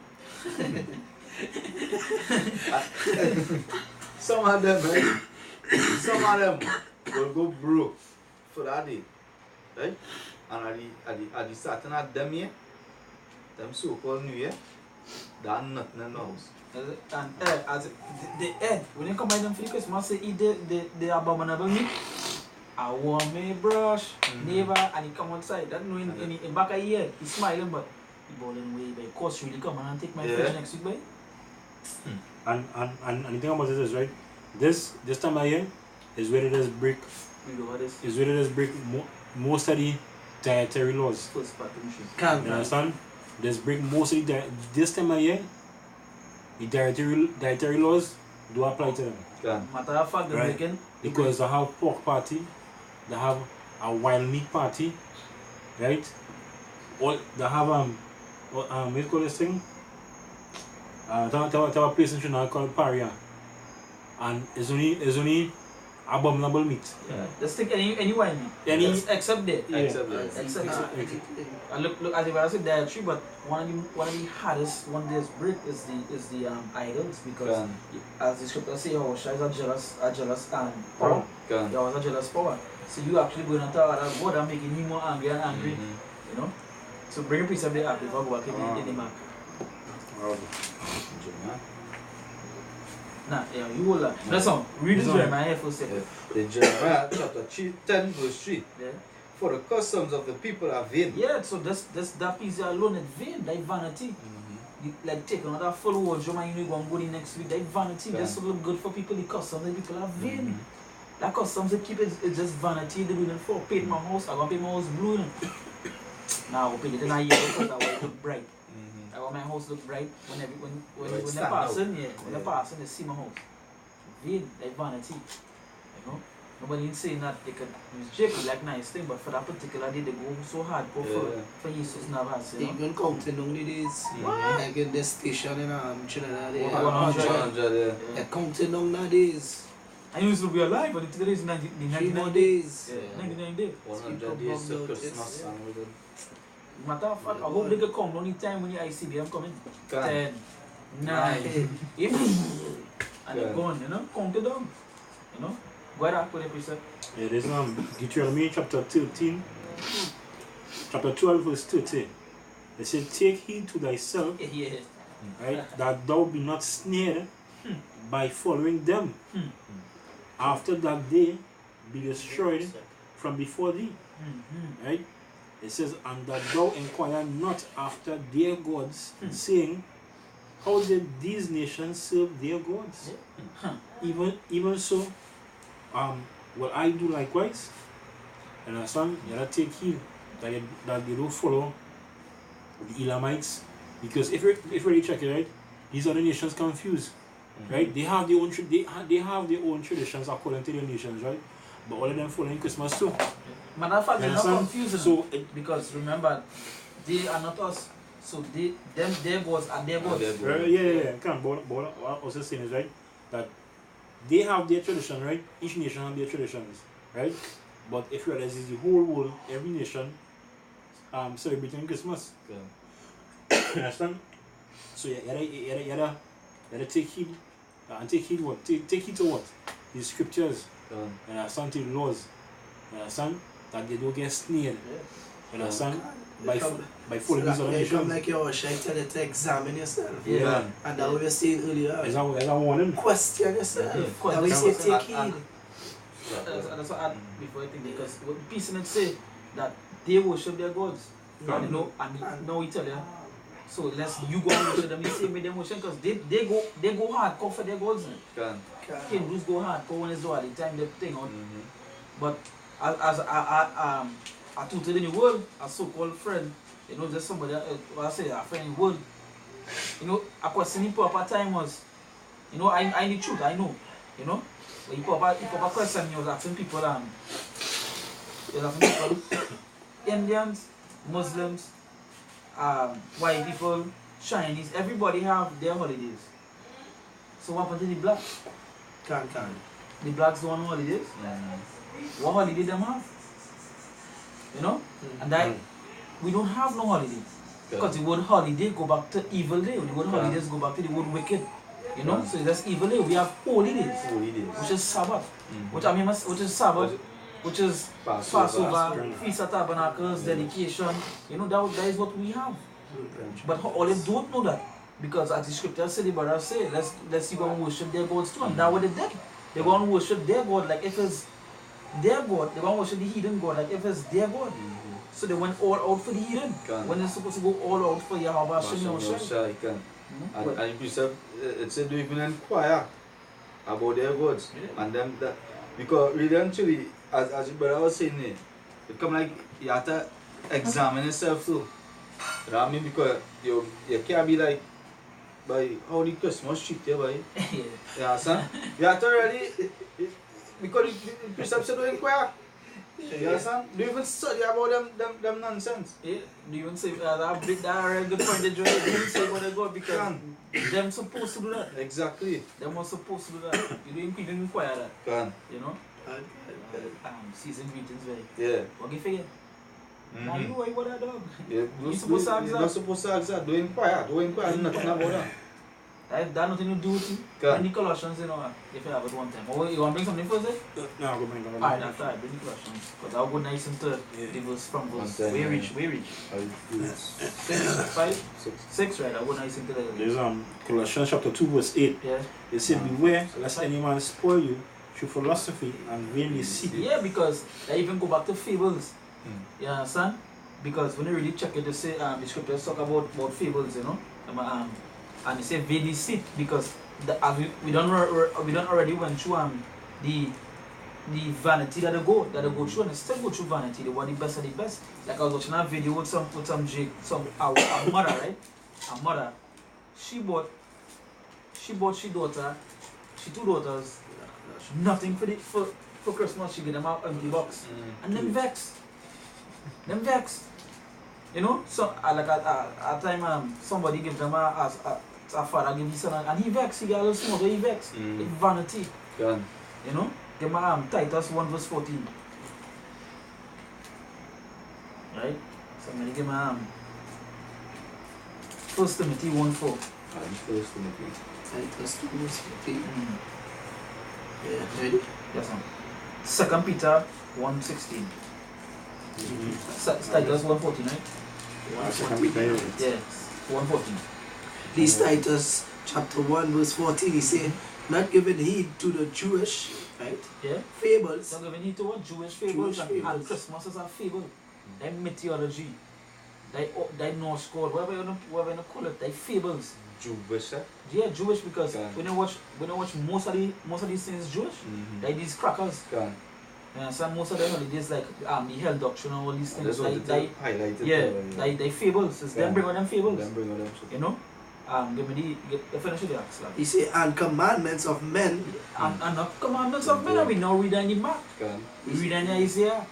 Some of them, right? Some of them will go broke for that day, right? And at the starting of them year, them so-called New Year, that nothing in the house.
And as the egg, when you combine them for the Christmas, they eat the abominable meat. I want me brush, neighbor, and he come outside. That know in back of the year, he's smiling, but he balling away. But of course, really come and take my fish next week, boy.
And the thing about this is, right? This time of year is where it is break. Is where it is break most of the dietary laws.
First part of the machine.
You understand? There's break most of the this time of year. The dietary laws do apply to them.
Matter of fact,
right? Because they have pork party, they have a wild meat party, right? Or they have what you call this thing? They have a place in Trinidad called Paria, and it's only abominable meat.
Yeah. Just take any wild meat. Except that.
Yeah.
Except. And look as if I said dietary, but one of the hardest one that's break is the idols, because as the scripture say, oh, Shai is a jealous power. There was a jealous power. So you actually going to talk about God and making him more angry and angry. You know? So bring a piece of the app before go back in the mark. Nah, yeah, you will learn. That's all. Read this Jeremiah for a second.
The Jeremiah chapter 10 verse 3.
Yeah.
For the customs of the people are vain.
Yeah, so that piece alone is vain, like vanity. You, like take another full wardrobe and you know go the next week, like vanity, just to look good for people, the customs the people are vain. That customs they keep it's just vanity they doing it for. Paint my house, I want to paint my house blue. Now I paint it in a year because I want it to look bright. I want my house look bright when they're passing, when they're passing they see my house. Vain, like vanity. You know? Nobody is saying that they can use Jacob like nice thing, but for that particular day they go so hard for Jesus Navas. You know?
Even counting down the days, like in the station in Trinidad,
100,
they're counting down the days.
I used to be alive, but today is
3 more days.
99 days.
100 days to Christmas.
Matter of fact, I hope they can come only time when the ICBM coming. 10, 9, 8, and they're gone, you know, count it down. You know? Where are you precept?
It is Deuteronomy chapter 13, chapter 12, verse 13. It says, take heed to thyself, right, that thou be not snared by following them. After that day be destroyed from before thee. Right? It says, and that thou inquire not after their gods, saying, how did these nations serve their gods? Even so, will I do likewise? And as son, you gotta take heed that they don't follow the Elamites, because if you really check it, right, these other nations confused, right? They have their own they have their own traditions according to their nations, right? But all of them following Christmas too.
Matter of fact, they're not confusing.
So
because remember, they are not us. So their gods are their gods.
Yeah. But what I was also saying is, right, that they have their tradition, right? Each nation have their traditions, right? But if you realize, the whole world, every nation, celebrating Christmas. You understand? So you gotta take heed, and take heed what? Take heed to what? The scriptures, and understand to the laws. You understand that they don't get snared. You understand? By following these other nations.
Like your shy tell you to examine yourself.
Yeah.
And that we were saying earlier.
Is that warning?
Question yourself.
Yeah.
And we say take heed.
That's what I add before I think, because what the peace in it say that they worship their gods. And now we tell you. So you go and worship them the same way they worship, because they go hardcore for their gods. Hindus go hardcore when it's all the time they thing out. But as a tutor in the world, a so-called friend, you know, just somebody, what I say, a friend in the world. You know, a question he put up at time was, you know, I need truth, I know, you know. But he put up a question, he was asking people, Indians, Muslims, white people, Chinese, everybody have their holidays. So what happened to the blacks?
Can.
The blacks don't want holidays. What holiday them have? You know? And that we don't have no holiday. Because the word holiday go back to evil day. The word holidays go back to the word wicked. You know? So that's evil day. We have holy days. Which is Sabbath. Which is Sabbath. Which is Passover, Feast of Tabernacles, dedication. You know, that is what we have. But all they don't know that. Because as the scripture said, the brother say, let's see go and worship their gods too. And that's what they did. They go and worship their God like if it's their God. They go and worship the heathen God like if it's their God. So they went all out for the heathen. When they're supposed to go all out for Yahweh Hashem Yahushai.
And you said, it said don't even inquire about their gods. Yeah. And them that, because really actually, as your brother was saying, it come like you have to examine yourself too. You know what I mean? Because you can't be like, by how the Christmas treat you, boy. You understand? You have to really, because the precepts don't inquire. You understand? Do you even study about them nonsense?
Yeah, do you even say that a good point that you even say about the God because them supposed to do that.
Exactly.
Them was supposed to do that. You didn't inquire that.
Can.
You know? Season greetings, very.
Yeah.
What give you? Now you know what I dog.
Yeah,
you're supposed to ask that.
You're not supposed to ask that. Don't inquire nothing about that.
That nothing to do with it. And the Colossians, you know, if you have it one time. Oh, you want to bring something first, eh?
No, I'll go bring it.
Alright, after I bring the Colossians. Because I'll go nice into the verse from verse. We reach. 6, right? I'll go nice into that.
There's Colossians chapter 2, verse 8.
Yeah.
They say, beware lest any man spoil you through philosophy and vainly seek.
Yeah, because they even go back to fables. You understand? Because when you really check it, they say the scriptures talk about fables, you know. And they say vainly seek because we don't already went through the vanity that they go through, and they still go through vanity. They want the best of the best. Like I was watching a video with some a mother, right? A mother. She bought she two daughters, nothing for Christmas. She get them out empty box, and them vex. You know, so like at time somebody give them a father give his son and he vex, he get a little small, he vex. It's vanity.
Yeah.
You know? Give me Titus 1 verse 14. Right? Somebody give me 1 Timothy 1:4.
1 Timothy.
Titus 2 verse 14. Yeah, ready?
Yes, sir. 2 Peter 1:16. Titus 1:14, right? Yes, 1:14.
This Titus chapter 1 verse 14, he said, not giving heed to the Jewish, right?
Yeah.
Fables.
Not giving heed to what? Jewish fables. And Christmas is a fable. They mythology. They Norse God, whatever you call it, they fables.
Jewish, eh?
Yeah, Jewish because when you watch most of these things Jewish, they these crackers. So most of the holidays like the hell doctrine and all these things. They fables. It's them bring on them fables. You know? Give me the finish the axe.
He say, and commandments of men.
And not commandments of men. We now read any Mark. We read any Isaiah.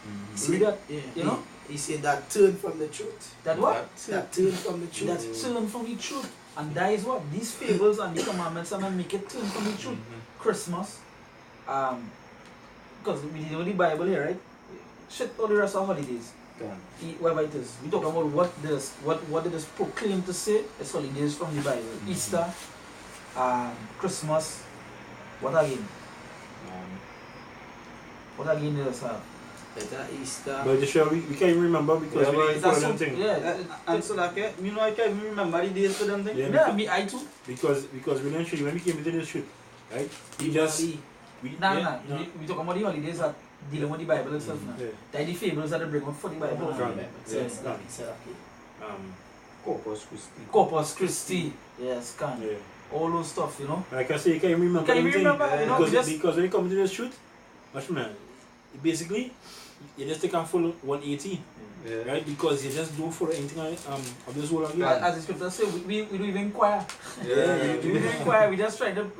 Read that. You know?
He said that turn from the truth.
That what?
That turn from the truth.
That turn from the truth. And that is what? These fables and the commandments of men make it turn from the truth. Christmas. Because we did the Bible here, right? Shit all the rest of holidays. Whatever it is. We talk about what did this proclaim to say? It's holidays from the Bible. Easter, Christmas, what again? What again does have?
Easter.
But we can't even remember because we didn't follow them thing.
Yeah.
And so like you know I can't even remember the days for them thing.
Yeah, me I too.
Because we actually when we came into this shoot, right? We just
we talk about the holidays that dealing with the Bible itself now. That the fables that they bring out for the Bible. Corpus Christi. Yes, can.
Yeah.
All those stuff, you know.
Like I say, you can't remember.
Can you remember? You know,
because when you come to this shoot, watch man, basically you just take a full 180, right? Because you just don't follow anything of this whole again.
As the scripture say, we don't even inquire. We don't even inquire. We just trying to,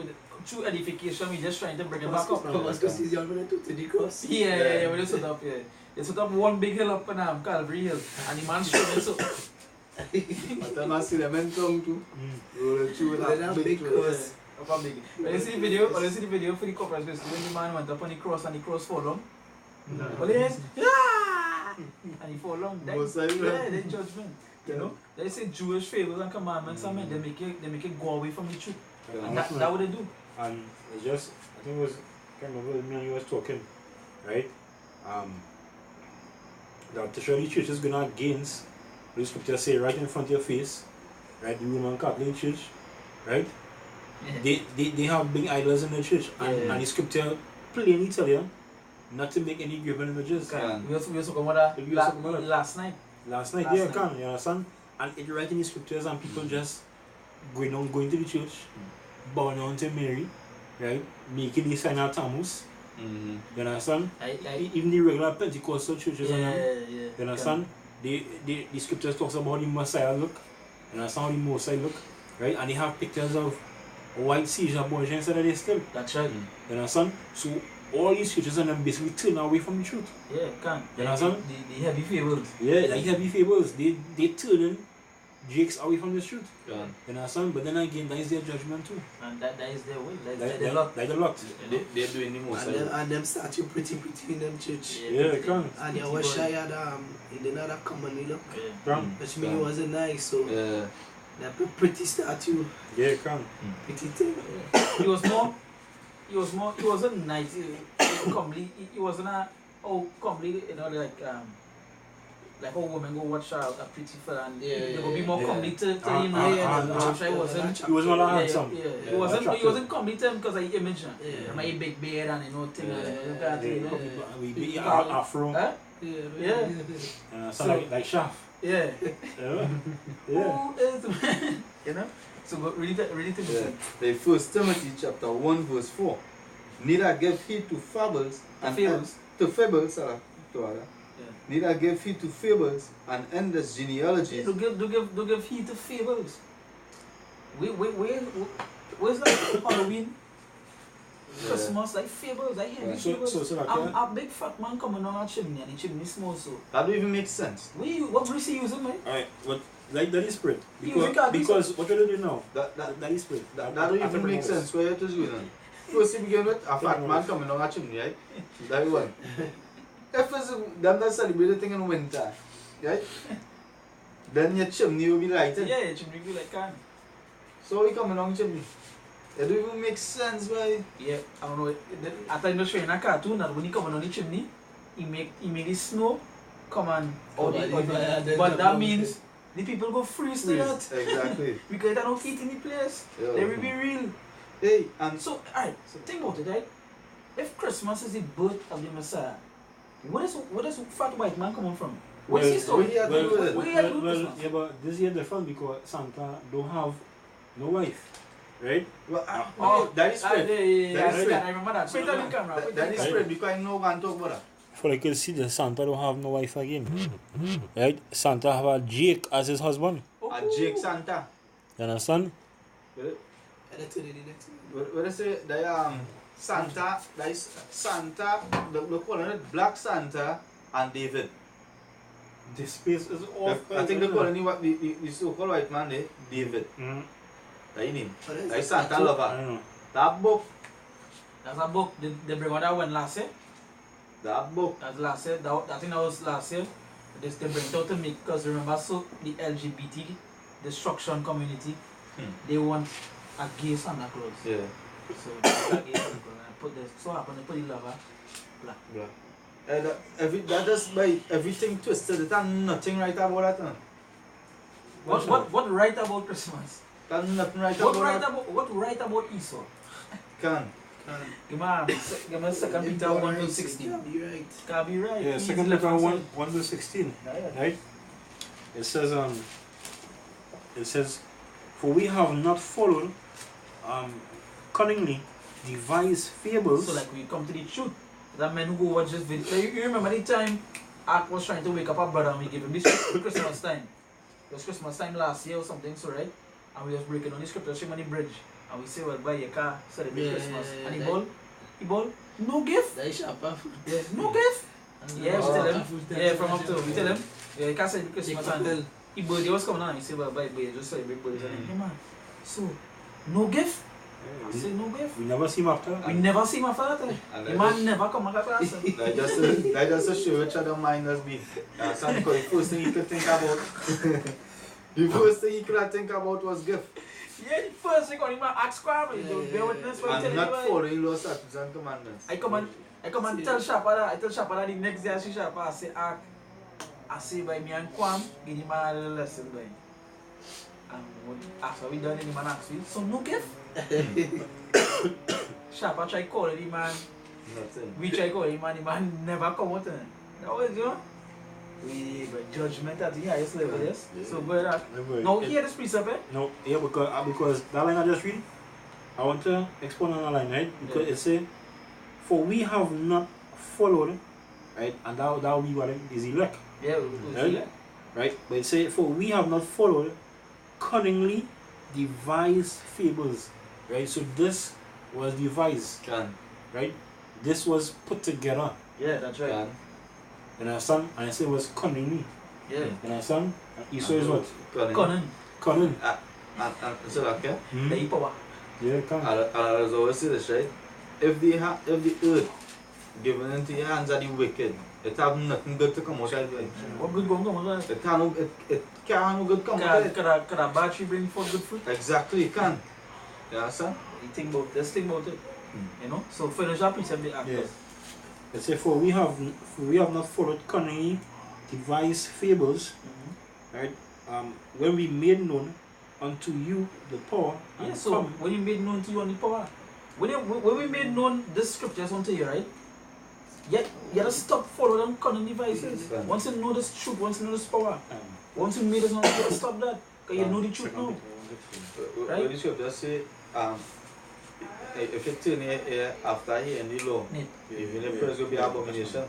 through edification, we just trying to bring it back up.
Because he's young to the cross.
Yeah. We just set up, They set up one big hill up on Calvary Hill, and the man showed it so.
But I see the men come too. Roll through that big cross.
When you see the video for the couples, when the man went up on the cross and the cross fall down. All he is, and he fall down. Then judgment. You know, they say Jewish fables and commandments, and they make it go away from the truth. And that's what they do.
And it's just, I think it was, I can't remember, me and you was talking, right? That to show the church is going against the scripture say right in front of your face, right? The Roman Catholic Church, right? Yeah. They have big idols in the church, and the scripture plainly tell you not to make any graven images.
We also talking about that last night.
Last night, you understand? And it right in the scriptures, and people just going to the church, bowing down to Mary, right? Making the sign of Tammuz. You understand? Even the regular Pentecostal churches, you understand? The scriptures talks about how the Messiah look, you understand how the Messiah look, right? And they have pictures of white seizure boys inside of their still.
That's right.
You understand? So all these scriptures and them basically turn away from the truth.
Yeah, can.
You understand?
The heavy fables.
Yeah, like heavy fables. They turn Jakes away from the truth.
Yeah.
You understand? But then again, that is their judgment too.
And that is their will.
Like a lot.
They're doing the most.
And them statue pretty in them church.
Yeah, they can.
And they was shy at he did not have commonly look. Which means he wasn't nice, so that pretty statue.
Yeah, it can.
Pretty thing.
He wasn't nice. He wasn't comely, you know, like how women go watch a pretty fella and they will be more comely to him.
He was not handsome.
He wasn't comely to him because of his image. My big beard and
Afro. So like Shaft.
Yeah. Who is the man? You know? So read it.
The 1 Timothy chapter 1 verse 4. Neither give heed to fables Neither give heed to fables and endless genealogies.
Don't give heed to fables. Where's like Halloween? Christmas, like fables, like heavy fables. A big fat man coming on a chimney and the chimney smells so.
That don't even make sense.
What grease he using, man?
Alright, but like that is spread. Because what you do now? That is spread.
That don't even make sense. Where it is going on? First you begin with a fat man coming on a chimney, right? That one. If it's them that celebrate the thing in winter, right? Then your chimney will be lighted.
Yeah, your chimney will be like can.
So we come along chimney. It don't even make sense, why?
Yeah, I don't know. I thought you were showing a cartoon that when he come on the chimney, he make the snow come and but that means the people go freeze to that.
Exactly.
Because they don't fit in the place. Yeah. They will be real.
Hey, and
so alright, so think about it, right? If Christmas is the birth of the Messiah, where does fat white man coming from? What's his story?
Yeah, but this year different because Santa don't have no wife, right?
Well, that is spread.
I remember that. Put it on the camera.
That is spread because I know one talk about that.
For like you see, the Santa don't have no wife again, right? Santa have a Jake as his husband.
A Jake Santa.
You understand?
What I say? Santa, that is Santa, they call it Black Santa and David.
The space is off.
I think they call it what the so-called white man there, David. That's his name. That's Santa lover. That book.
That's a book. They bring out that one last year.
That book.
That's last year. I think that was last year. They bring it out to me because remember, so the LGBT destruction community, they want a gay Santa Claus.
Yeah.
So put the lover black.
That is by everything twisted. There's nothing right about that.
What right about Christmas?
There's nothing right about that.
What right about Esau?
Can.
Give me 2 Peter 1 to 16.
Can't be right.
Can't be right.
Yeah, 2 Peter 1 to 16. Right? It says, for we have not followed cunningly devised fables.
So like we come to the truth. that man who go watch this video. Like, you remember the time Ark was trying to wake up our brother and we gave him this Christmas time. It was Christmas time last year or something, so right? And we was breaking on the scripture stream on the bridge. And we say, well, buy your car, celebrate Christmas. And he ball, no gift.
That is sharp.
Yeah, no gift. Yeah, we tell him. Yeah, from up to, we tell him. Yeah, you can't celebrate Christmas. And his birthday was coming on. He said, well, buy just celebrate birthday. And hey man, so, no gift. I say, no gift.
We never see him after that.
We never see him after that. The man never come back after that.
That just to show which other mind has been. Because the first thing he could think about, the first thing he could think about was gift.
Yeah, the first thing on him, ask crab, you don't bear witness for
and not following law, statutes, and commandments.
I come and tell Shapa that, the next day I see Shapa, I say, I say by me and Kwam, give him a little lesson by. And after we done, the man asked me, so no gift? Shapa try calling him man. We try calling him and the man never come out. That was, you know. We got judgment at the highest level, yes? So go ahead. Now hear this precept, eh?
No, yeah, because that line I just read, I want to explain on the line, right? Because it says, for we have not followed, right? And that will be what is elect.
Yeah,
right? Right? But it says, for we have not followed cunningly devised fables, right? So this was devised, right? This was put together.
Yeah, that's right.
You understand? And I say it was cunningly.
Yeah.
You understand? Esau is what?
Cunning.
And so like, yeah?
The power.
Yeah, can.
And I was always say this, right? If the earth given into your hands are the wicked, it have nothing good to come out of it.
What good going on with that?
It can't no good come out of it.
Can a battery bring forth good fruit?
Exactly, it can. You understand?
You think about this, think about it. You know? So finish up precept the actors.
Yes. It says, for we have not followed cunningly devised fables, right? When we made known unto you the power.
Yeah, so when you made known to you on the power, when we made known this scriptures unto you, right? Yet you gotta stop following cunning devices. Once you know this truth, once you know this power, once you made us know, you gotta stop that. Because you know the truth now. Right?
What the scripture say, if you turn here after hearing the law, even if praise will be abomination.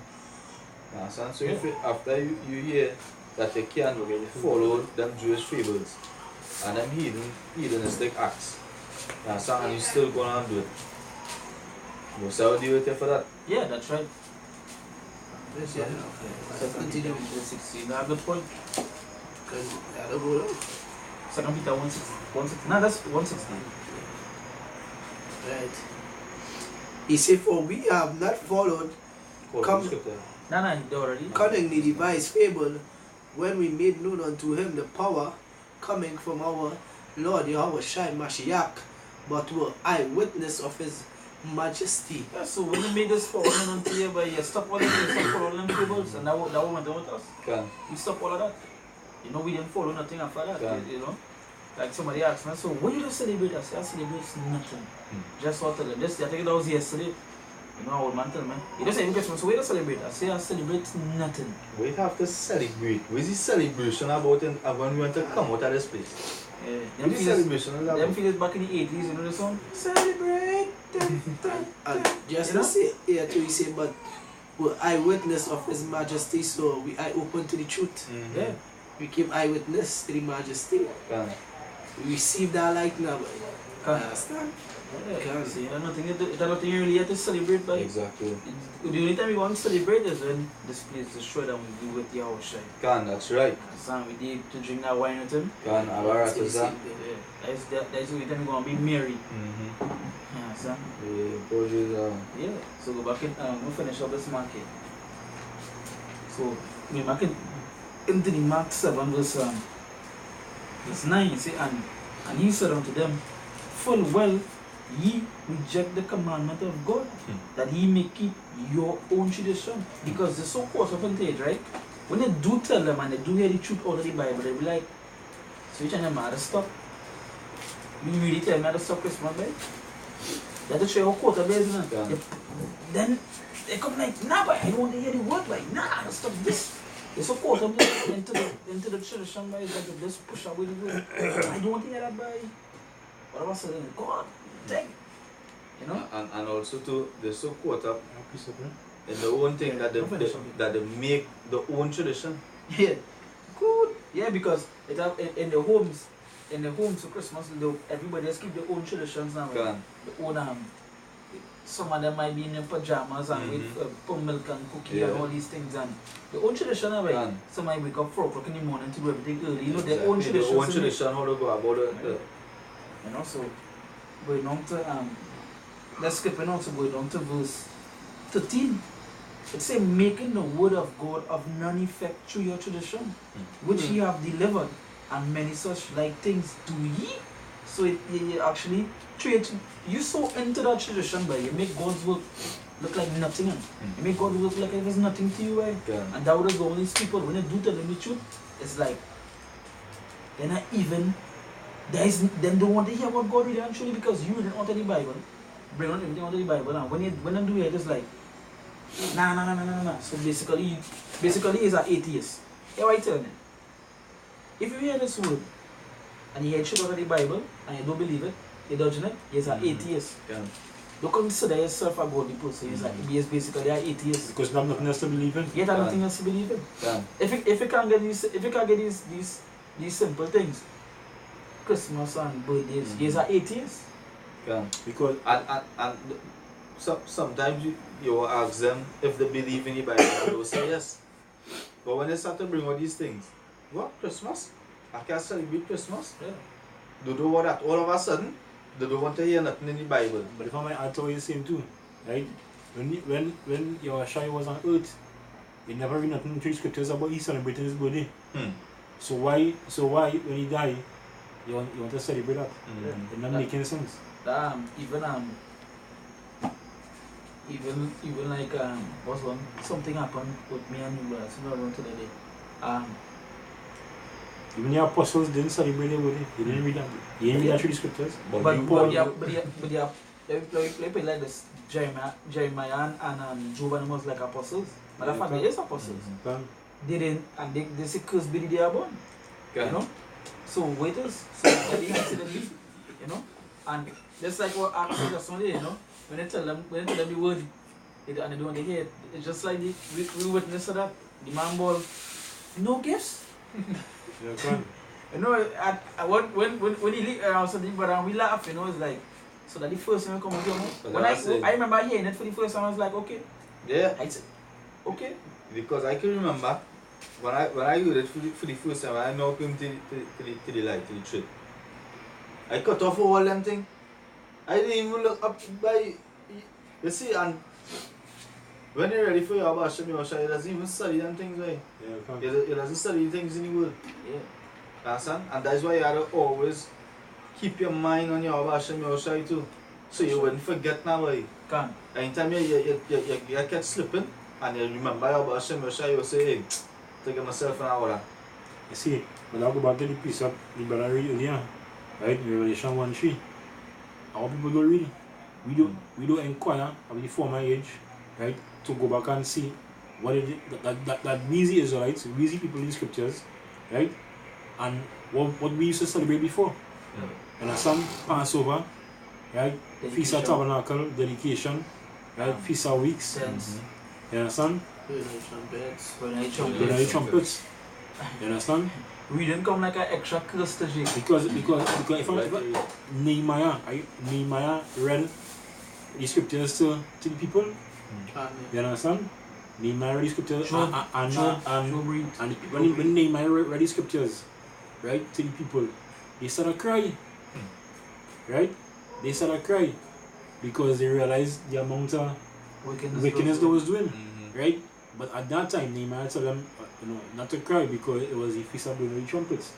So if after you hear that you can't follow them Jewish fables and them heathenistic acts, and you still going on do it, you say how do you for that?
Yeah, that's right.
Yes, yeah.
So continue with the 16. That's the point.
Because I don't know.
2 Peter 1:16. No, that's 1:16.
Right. He said, for we have not followed cunningly devised fable when we made known unto him the power coming from our Lord Yahweh Shai Mashiach, but were eyewitness of his majesty.
Yeah, so when you made this following unto you, but you stop all of this, stop following fables, and that went on with us. We stop all of that. You know, we didn't follow nothing after that, you know. Like somebody asked me, so what do you celebrate? I said, I celebrate nothing. Just what them. This, I think that was yesterday. You know, old man tell me. He just said, so what do you celebrate? I say, I celebrate nothing.
We have to celebrate. What is the celebration about when we want to come out of this place?
Yeah.
What is the celebration about?
Them feel it back in the 80s, you know the song? Celebrate!
And just to say, here too, he said, but we're eyewitness of his majesty, so we are open to the truth.
Yeah.
We keep eyewitness to the majesty. We receive that like now. Understand?
Yeah. See, there's nothing you really have to celebrate by.
Exactly.
The only time we want to celebrate is when this place is destroyed and we do with the outside.
That's right.
So we need to drink that wine with him.
That's
the only time we're going to be married. Yeah, son. Yeah. So go back in, we'll finish up this market. So, we mark it into the Mark 7 verse 9, say, and he said unto them, full well ye reject the commandment of God, that ye may keep your own tradition. Because they're so caught up in it, right? When they do tell them and they do hear the truth out of the Bible, they'll be like, so you tell them how to stop? You really tell me how to stop Christmas, right? They have to show you how caught up is, isn't it? Then they come like, nah, but I don't want to hear the word, like, nah, I'll stop this. They're so caught up into the tradition, by that they just push away the word. I don't want to hear that, by. What am I saying? God, dang. You know?
And also too, they're so caught up in the own thing that they make the own tradition.
Yeah, good. Yeah, because it have in the homes for Christmas, everybody just keep their own traditions now. Right? The own some of them might be in their pajamas and with pump milk and cookie and all these things, and the own tradition, right? Some might wake up 4 o'clock in the morning to do everything early. You know, their own tradition.
Their own tradition, how to go about it.
And also going on to let's skip and also going on to verse 13. It says, making the word of God of none effect through your tradition, which ye have delivered, and many such like things do ye. So you actually you so into that tradition, but you make God's work look like nothing. You make God's work like it was nothing to you, right? And that would have all these people, when you do tell them the truth, it's like they're not even then don't want to hear what God really actually, because you didn't want the Bible. Bring on everything onto the Bible, and when they do it, it's like nah. So basically he's an atheist. Here I tell you, if you hear this word and you hear shit out of the Bible and you don't believe it, you're dodging it, he's an atheist. Don't consider yourself a godly person. He's basically an atheist.
Because there's nothing else to believe in.
Yeah, there's nothing else to believe in. If you can't get these simple things, Christmas and birthdays, he's an atheist.
Because and sometimes you ask them if they believe in the Bible, and they'll say yes. But when they start to bring all these things, what, Christmas? I can't celebrate Christmas?
Yeah.
They do what that all of a sudden they don't want to hear nothing in the Bible.
But if I might add to the same too, right? When your Shai was on earth, he never read nothing in the scriptures about he celebrating his birthday. So why when he died, you want to celebrate that? It's not making sense.
Even like what's one something happened with me and you similar to the day.
Even the apostles didn't celebrate their birthday. They didn't read that. They didn't read that through the scriptures.
But let me like this. Jeremiah and Job and them was like apostles. Matter of fact, they is apostles. They didn't, and they say curse be the day born. You know? So waiters, so you know? And just like what Acts said just one day, you know? When they tell them the word and they don't want to hear it, it's just like we witness to that. The man ball, no gifts. You know, when he leave around something, but we laugh, you know, it's like, so that the first time I come to him, when I remember hearing it for the first time, I was like, okay.
Yeah.
I said, okay.
Because I can remember when I heard it for the first time, I now came to the light, to the trip. I cut off all them things. I didn't even look up by, you see, and when you're ready for your Hashem, he doesn't even study them things, right? Yeah, he doesn't study things in the world.
Yeah.
Understand? And that's why you have to always keep your mind on your Hashem too. So you wouldn't forget now, right?
Can.
Anytime you get slipping and you remember your Hashem, you say, hey, take myself an hour.
You see, when I go back to the piece of the brother read earlier, right? Revelation 1:3. Our people don't read. We don't inquire of the former age, right? To go back and see what it is that we the Israelites, we the people in the scriptures, right? And what we used to celebrate before. And some Passover, right? Feast of Tabernacle, dedication, right? Feast of Weeks. You understand? When trumpets. You understand?
We didn't come like an extra curse to Jake.
Because if Nehemiah read the scriptures to the people. You understand? Nehemiah read the scriptures and when Nehemiah read the scriptures, right, to the people, they started crying. Right? They started crying because they realized the amount of wickedness they was doing. Right? But at that time Nehemiah told them not to cry because it was the feast of the trumpets.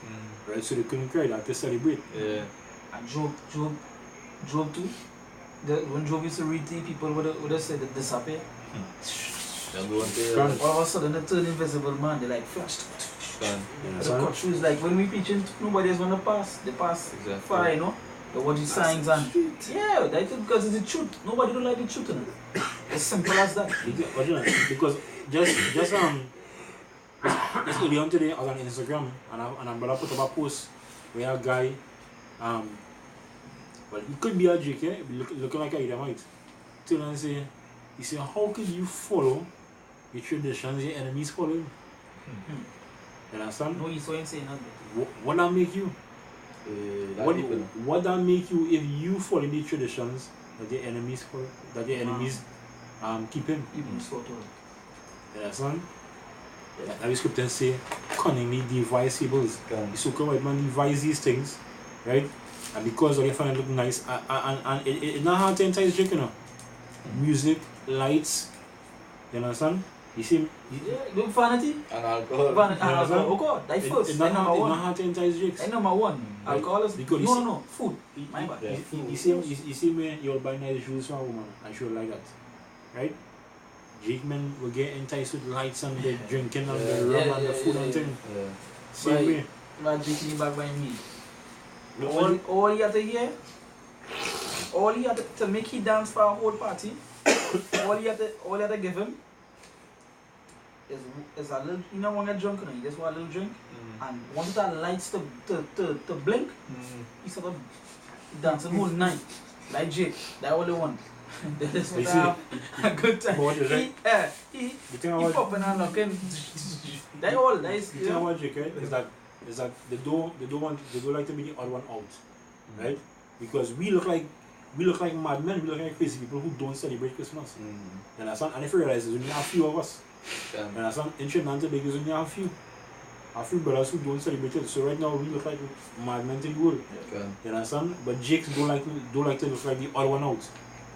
Right? So they couldn't cry, they had to celebrate.
Yeah.
And Job too. When Job used to read the people would have said that disappear. All of a sudden they turn invisible, man. They like flashed. The country is like when we preaching, nobody's gonna pass. They pass far, you know. They watch the signs and yeah, that's because it's the truth. Nobody don't like the truth, you know. As simple as that.
Because just early on today I was on Instagram and I'm gonna put up a post where a guy well he could be a Jake, yeah? Looking like a Edomite. Tell and say You see, how could you follow the traditions your enemies follow? You understand?
No, he's so insane.
What that make you? What that make you if you follow the traditions that your enemies follow, that your enemies keep in?
Even so too.
You understand? Now the scriptures say cunningly devise fables. The so-called white man devise these things, right? And because they find it look nice, and it's not hard to entice drink, you know. Music, lights, you understand? You see,
Look vanity.
And alcohol.
Oh God, that first.
it's not hard to entice drinks.
That's number one.
Right.
Alcohol is
Because
no, food. My bad.
You see me, you'll buy nice shoes for a woman, and she'll like that, right? Jake men will get enticed with lights and the drinking and the rum and the food and thing. Same way.
Right, drinking back by me. All you have to hear, all you have to make he dance for a whole party, all you have to give him is a little, you know, when you're drunk, you just want a little drink, and once that lights to blink, he sort of dancing whole night, like Jake, that all they want. They just want to have a good time. He popping and knocking. That all, that is.
The thing about Jake, right, is that they don't like to be the odd one out, right? Because we look like madmen, we look like crazy people who don't celebrate Christmas. You understand? And if you realize there's only a few of us. You understand? In Trinidad and Tobago, there's only a few brothers who don't celebrate it. So right now we look like madmen to the world. You understand? But Jakes don't like to look like the odd one out.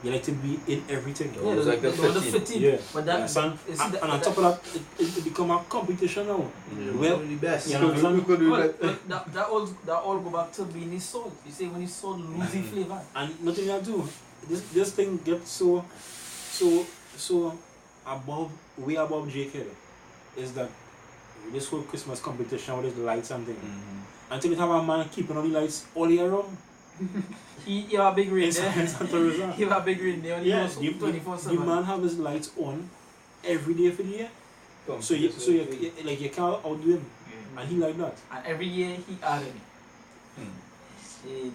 They like to be in everything.
Yeah, it's like the 15.
Yeah.
But that,
and on top of that, it become a competition now. Well,
the best.
you know,
that all go back to being his soul. You see, when his soul losing flavor.
And nothing I do. This thing gets so above, way above JK. Is that this whole Christmas competition with the lights and thing. Until you have a man keeping on the lights all year round.
He have a big rain there. He have a big rain there.
Yeah, the man have his lights on every day for the year. So you can't outdo him. And he like that.
And every year he added.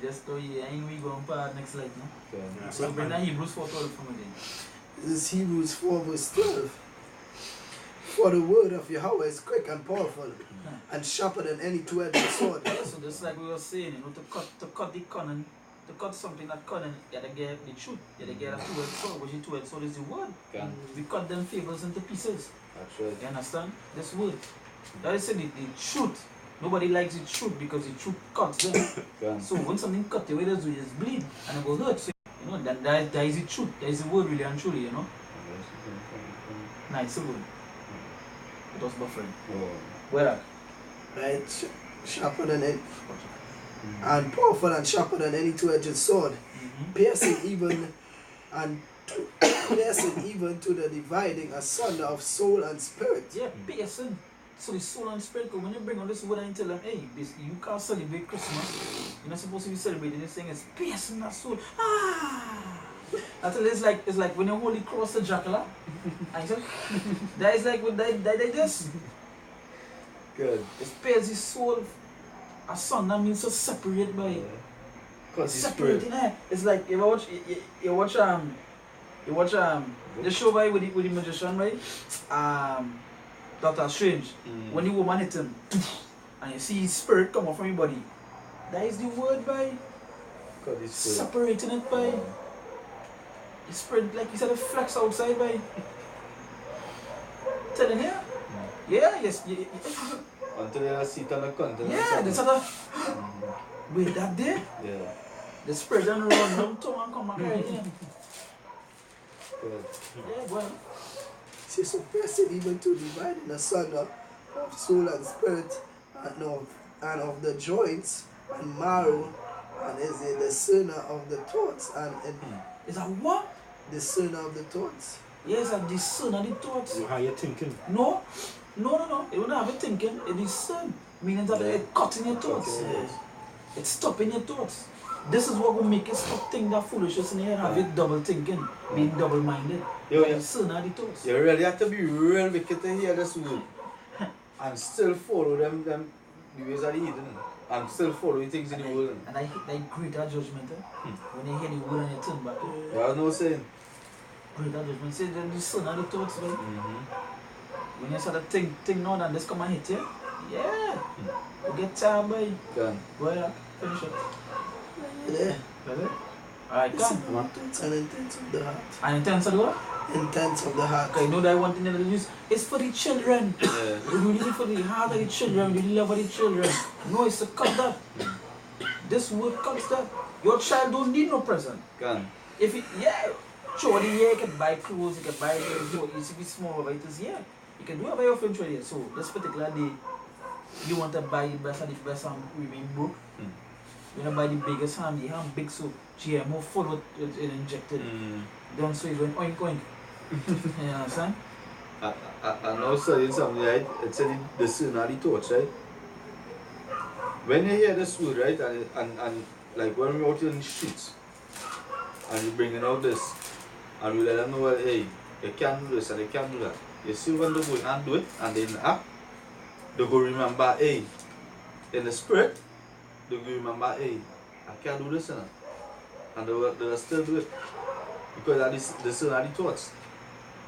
Just though ain't we going for next slide, no? So bring that Hebrews 4:12 from again.
This is Hebrews 4 verse 12. For the word of Yahweh is quick and powerful, and sharper than any two-edged sword.
So just like we were saying, you know, to cut the cunning, to cut something that cunning, you gotta get the truth. You gotta get a two-edged sword, which is two-edged sword is the word. We cut them fables into pieces.
That's right.
You understand? This word. That is the truth. Nobody likes the truth because the truth cuts them. So when something cut away, there's bleed and it will hurt. So, you know, that is the truth. That is the word really and truly, you know. Nice, word. It was buffering. Where at?
Right? Sharper than it. And powerful and sharper than any two-edged sword. Piercing even to the dividing asunder of soul and spirit.
Yeah, piercing. So the soul and spirit, when you bring on this word and tell them, hey, you can't celebrate Christmas. You're not supposed to be celebrating this thing. It's piercing that soul. Until it's like when you hold the cross to Dracula. And you say, that is like when they this.
Good.
It pierces his soul. A son that means to separate by separating. It's like you watch the show by with the magician, right? Doctor Strange. When the woman hit him and you see his spirit come out from your body. That is the word by separating it by the spirit, like you said, the flex outside by telling you. Yeah, yes.
Until you see it on the continent.
Yeah, the sort of wait that day?
Yeah.
The spirit don't run down tongue and come back right here.
Good.
Yeah, well.
See, so piercing even to dividing asunder of soul and spirit, and of the joints and marrow, and is a discerner of the thoughts and
Is that what?
Discerner of the thoughts.
Yes, a discern of the thoughts.
So how you thinking?
No. You don't have a thinking, it discern. Meaning that it's cutting your thoughts. It's stopping your thoughts. This is what will make you stop thinking that foolishness in your head, have you double thinking, being double minded. Discern of the thoughts.
You really have to be real wicked to hear this word. And still follow them the ways of the heathen. And still follow things in the world.
And I hate that greater judgment, when you hear the word and you turn back.
There's no saying.
greater judgment. See, then the son of the thoughts, right?
Mm-hmm.
When you saw the thing now, and this come and hit you, yeah. You get tired, boy.
Can.
Well, finish it.
Yeah.
Ready? Alright,
Listen,
come.
man, it's an intense of the heart.
And intense of the what?
Intense of the heart.
Okay, you know that one thing that they use? It's for the children.
Yeah.
We do it for the heart of the children, the love of the children. No, it's to cut that. This word cuts that. Your child don't need no present.
Can.
If it, yeah, sure, you can buy clothes, you can buy things, if it's small, but it is, yeah. You can do it by your friend trade. So, this particular day, you want to buy the best of the best remain broke. You want to buy the biggest ham, the ham big so GMO full with it injected. Done so, you're going oink oink. You understand?
And also, it's something, right? It's in the sin of the thoughts, right? When you hear this word, right, and like when we're out in the streets, and you're bringing out this, and we let them know, well, hey, you can't do this and you can't do that. You see when they go and do it, and then act, they go remember, hey, in the spirit, they go remember, hey, I can't do this, you know? And they'll still do it. Because that is the sin of the thoughts.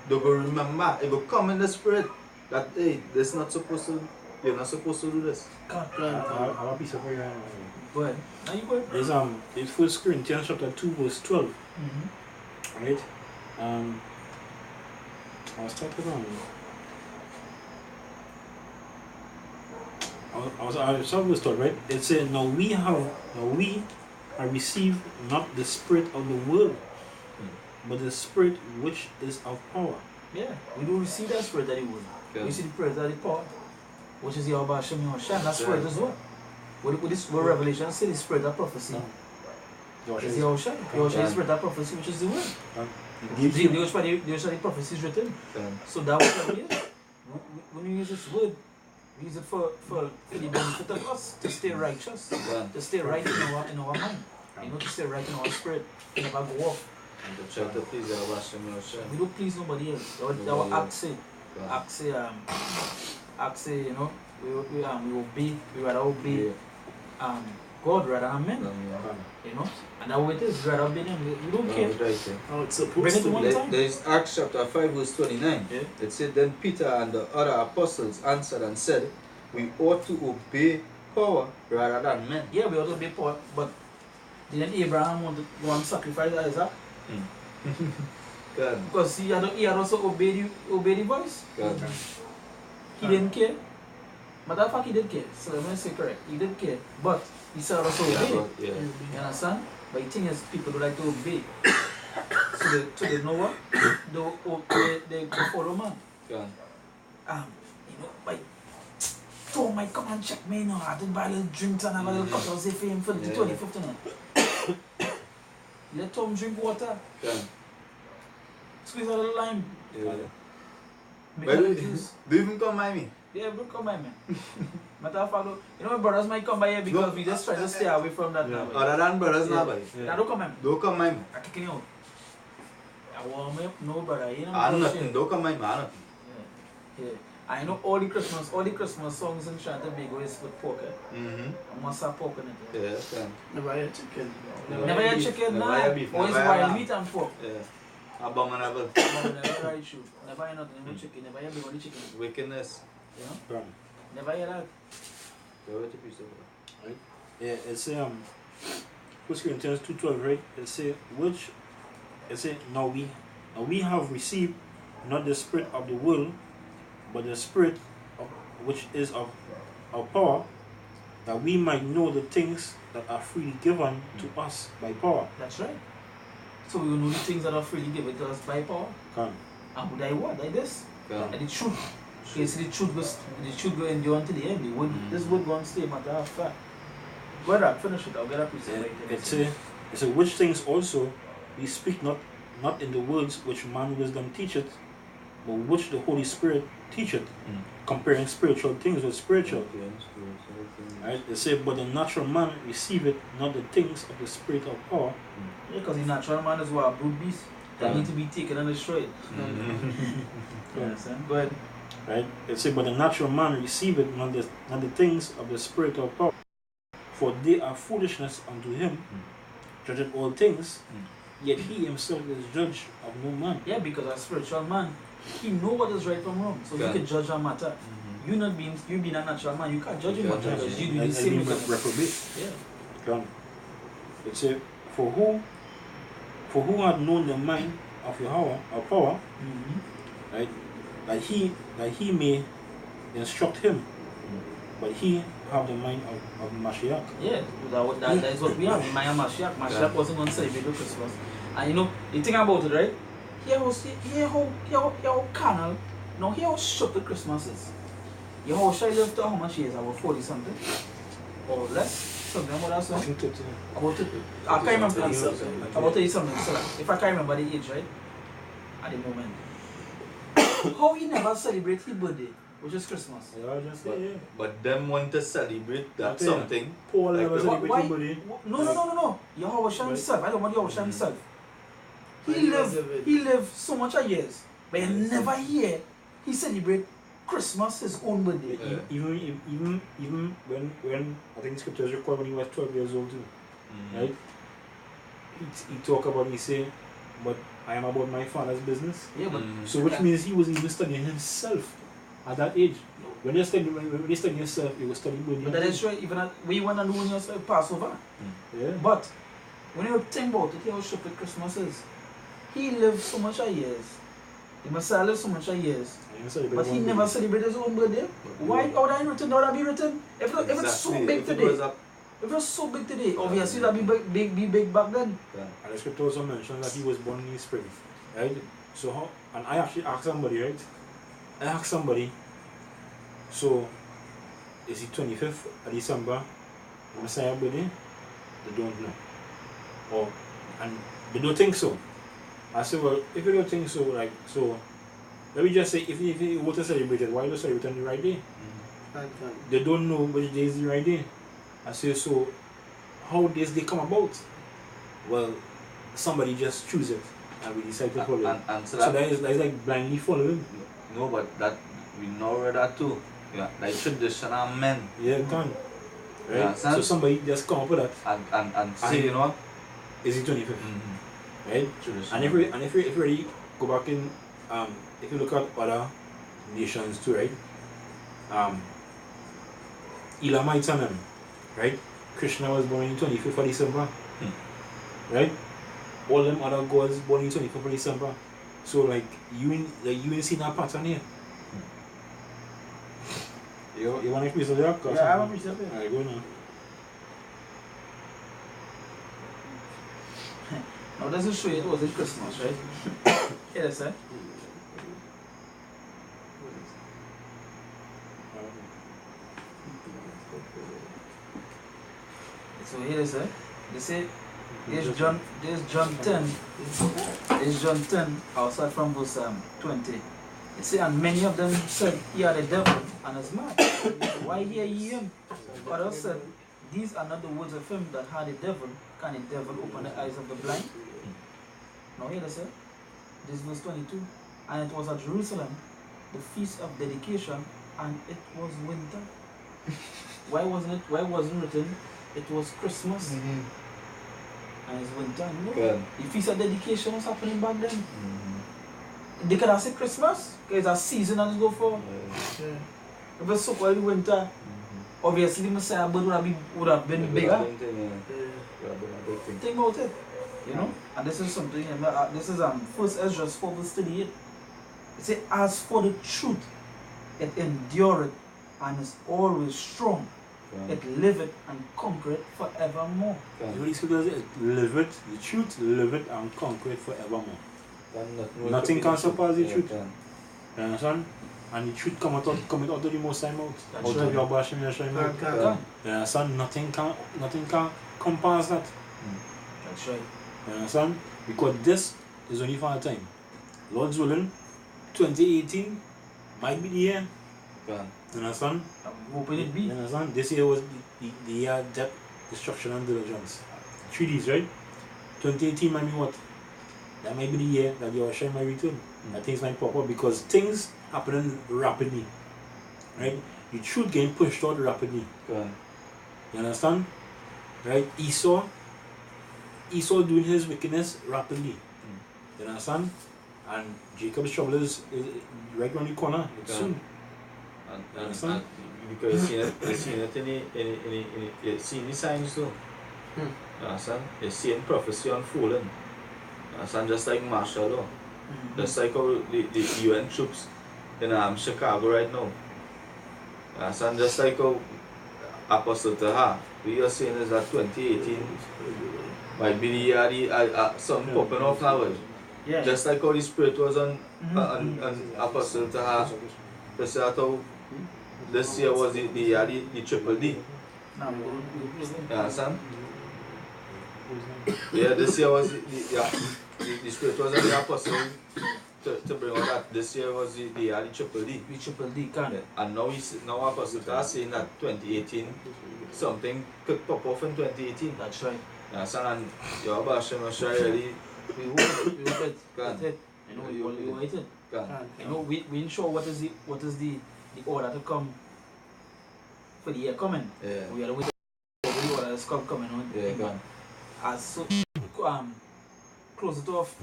They go remember, it will come in the spirit that, hey, this not supposed to, you're not supposed to do this.
I have a piece of prayer.
Go ahead. Now you go ahead.
It's 1 Corinthians chapter 2 verse 12. Right? I'll start it on. I'll start verse 12, right? It says, now we have received not the spirit of the world, but the spirit which is of power.
Yeah, we do receive that spirit that he would.
Yeah.
We see the spirit that he power, which is the Abba Shem Yoshan. That spirit as well. What Revelation say the spirit of prophecy. Is the Yoshan. Yoshan is the spirit of prophecy, which is the word. The Yoshan prophecy is written. So that was what we use. When we use this word, we use it for the benefit of us to stay righteous, to stay right in our mind, to stay right in our spirit, to never go off.
And to try to please the Abba Shem Yoshan.
We don't please nobody else. Our act say, we obey, we rather obey God rather than men. And that way it is, rather obey them. We don't care.
How it's
Bring it
supposed
to
to
one
be.
time.
There is Acts chapter 5 verse 29.
Yeah.
It said, then Peter and the other apostles answered and said, we ought to obey power rather than men.
Yeah, we ought to obey power, but didn't Abraham want to go and sacrifice Isaac?
God.
Because he had also obeyed the voice.
God.
He didn't care. Matter of fact, he did care. So let me say correct. He did care. But he said also obey.
Yeah.
You understand? But the thing is, people don't like to obey. So they know what? They follow man.
God.
Like, Tom might come and check me, I did buy a little drinks and have a little cup of say for him for the 25th. Let Tom drink water.
God.
Squeeze a little lime.
Yeah.
Make
But
a little juice.
do you even come by me?
Yeah, bro, come by, man. Matter of fact, my brothers might come by here because we just try to stay away from that now.
Other than brothers,
Yeah.
not by.
Now don't come by, man.
Don't come by me.
I'm kicking you out. I warm up, no brother. You know
I'm
bullshit.
nothing. Don't come by me. I'm nothing.
Yeah. I know all the Christmas songs in Shantabago is with pork. I must have pork in it.
Yeah, can.
Never had chicken.
Never had chicken,
Never
nah.
had beef,
Always
never had
wild
lamb.
meat and pork.
Yeah. Abominable.
Never had shoe. Never had nothing with chicken. Never had big only chicken.
Wickedness.
You know?
Right.
Never had that.
Go with the piece of it.
Right? Yeah, it's 1 Corinthians 2:12, right? It say now we have received not the spirit of the world, but the spirit which is of power, that we might know the things that are freely given to us by power.
That's right. So we will know the things that are freely given to us by power.
Come.
And would I what? Like this?
Yeah.
And the truth. Okay, so the truth will endure until the end. This would go and stay, matter of fact. Go ahead, finish it. I'll get up with you.
It's a which things also we speak not in the words which man wisdom teacheth, but which the Holy Spirit teacheth, comparing spiritual things with spiritual. Right? They say, but the natural man receiveth not the things of the spirit of power.
Yeah, because the natural man is what? A brute beast. That need to be taken and destroyed. You understand? Go ahead.
Right? It say, but the natural man receiveth not the things of the spirit of power, for they are foolishness unto him, judgeth all things, Yet he himself is judge of no man.
Yeah, because as spiritual man, he know what is right from wrong, so he can judge a matter. You not being a natural man, you can't judge him matter because you do the same thing.
Reprobate.
Yeah.
It said, for who had known the mind of Yahweh or power, right, that he may instruct him, but he have the mind of Mashiach.
Yeah, that is what we have in Maya Mashiach. Mashiach wasn't going to celebrate the Christmas. And you know, the thing about it, right? Here how carnal, now here how stupid Christmas is. You know how shy lived to how much years? About 40 something? Or less? Something about that, so?
I think 30.
About it, I can't remember the answer. About 30 something, so if I can't remember the age, right? At the moment. How he never celebrate his birthday, which is Christmas.
Yeah, just say,
But them want to celebrate that
Okay.
something.
Paul
Like
never
the-
celebrate
Why?
his birthday.
No. Yahweh Shah himself. I don't want Yahweh Shah himself.
But
He lived so much of years, but you never hear he celebrate Christmas, his own birthday.
Even when I think scriptures record when he was 12 years old too, right? He talk about, he say, but I am about my father's business.
Yeah, but
So which means he wasn't even studying himself at that age. When you study yourself, you will study birthday.
that is right. Even we want to do when you Passover.
Yeah.
But when you think about it, how stupid Christmas is. He lived so much of years. The Messiah lived so much of years. But he never celebrated his own birthday. Why? How would I written? How would that be written? If it's so big today. If it was so big today, obviously that be big back then.
And the scripture also mentions that he was born in the spring, right? So how? And I actually asked somebody, right? I asked somebody, so is it 25th of December, Messiah birthday? They don't know. And they don't think so. I said, well, if you don't think so, like, so let me just say, if you want to celebrate it, why don't you celebrate on the right day? They don't know which day is the right day. I say, so how does they come about? Well, somebody just choose it and we decide to follow it.
And
So that is like blindly following.
No, but that we know that too. Yeah, like traditional men.
Yeah, can. Right?
Yeah,
so somebody just come up with that.
And say, you know,
is it 25th? Right?
traditional.
And if you really go back in, if you look at other nations too, right? Elamites and them, right? Krishna was born in 25th of December, right? All them other gods born in 25th of December. So like you ain't seen that pattern here. You want to explain something?
Yeah, I want to reach up here.
Alright, go now.
Now does it show you it was in Christmas, right? Yes, sir. So here it is, they say there's John 10. There's John 10, I'll start from verse 20. It says, and many of them said, he are the devil and is mad. Why hear ye him? Others said, these are not the words of him that had a devil. Can a devil open the eyes of the blind? Now here it is, this is verse 22. And it was at Jerusalem, the feast of dedication, and it was winter. Why wasn't written? It was Christmas. And it's winter. No. The feast of dedication was happening back then. They could have said Christmas, because it's a season and it's go for. If it's so called winter, obviously the Messiah bird would have been bigger. Think about it. You know? And this is something, this is 1 Ezra 4 verse 38. It says, as for the truth, it endureth and is always strong. It liveth and conquereth forevermore.
These scriptures it live it, the truth live it and conquer it forevermore. Nothing can surpass the truth. You understand? And the truth cometh out of the Most High mouth. Out of your Bashim Yashai mouth. You understand? Nothing can come past that.
That's right.
You understand? Because this is only for a time. Lord's willing, 2018 might be the year. You understand?
I'm hoping it be.
You understand? This year was the year of depth, destruction, and diligence. 3 Ds, right? 2018 might be what? That might be the year that your shine might return. That things might pop up because things happening rapidly. Right? The truth getting pushed out rapidly. You understand? Right? Esau Esau doing his wickedness rapidly. You understand? And Jacob's trouble is right around the corner. It's soon.
And because you seen it you seen the signs too. You understand? You seen prophecy unfolding. You understand? Just like martial law. Just like how the UN troops in Chicago right now. You understand? Just like how Apostle Taha, we are saying is that 2018 might be the year something popping off now.
Yeah.
Just like how the spirit was on Apostle Taha, just like how this year was the year the triple D. You understand? Yeah, this year was the spirit was on the Apostle to bring out that this year was the year the triple D.
The triple D can.
And now now Apostle Taha saying that 2018 something could pop off in 2018.
That's right.
You understand? And your Basham was really
We hope it.
Can.
It. You know, we waited.
can.
You know, we ain't sure what is the order to come for the year coming.
Yeah.
We are waiting for the order that's coming on.
Yeah, can.
As so close it off.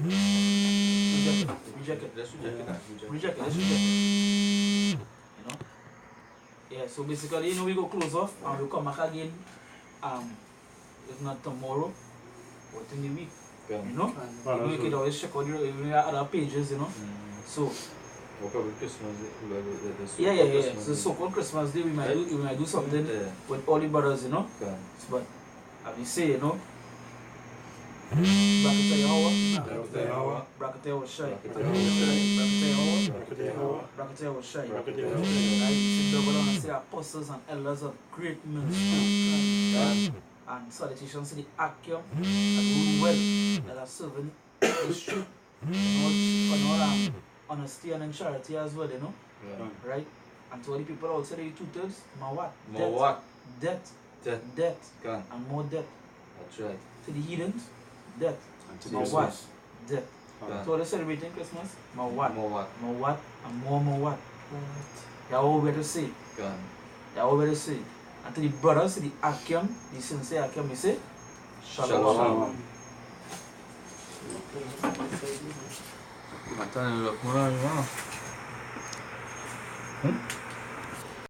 Reject it.
Let's reject it.
Reject it. Let's reject it. You know? Yeah, so basically, you know, we go close off and we'll come back again. If not tomorrow, but in the week.
Can.
You know? You can always check out the other pages, you know. So
Probably Christmas Day.
yeah. So on Christmas Day we might do something with all the brothers, you know.
Can.
But as we say, you know, Brakatay Hawa, Brakatay was shy. Brakatay was shy. I sit double on and say apostles and elders of great ministry. And salutations to the Akim and who well that are serving the truth and all honesty and charity as well, you know.
Yeah.
Right? And to all the people outside the 2/3, more what?
More what?
Death.
Death. Can.
And more death.
That's right.
To the heathens, death.
And to
More
the
what? Death.
Can.
So they're celebrating Christmas, more what?
More what?
More what? And more what? They're all better say.
Can.
They're all better say. And to the brothers, to the Akim, the sincere Akim, we say, Shalom.
I'm telling you, look,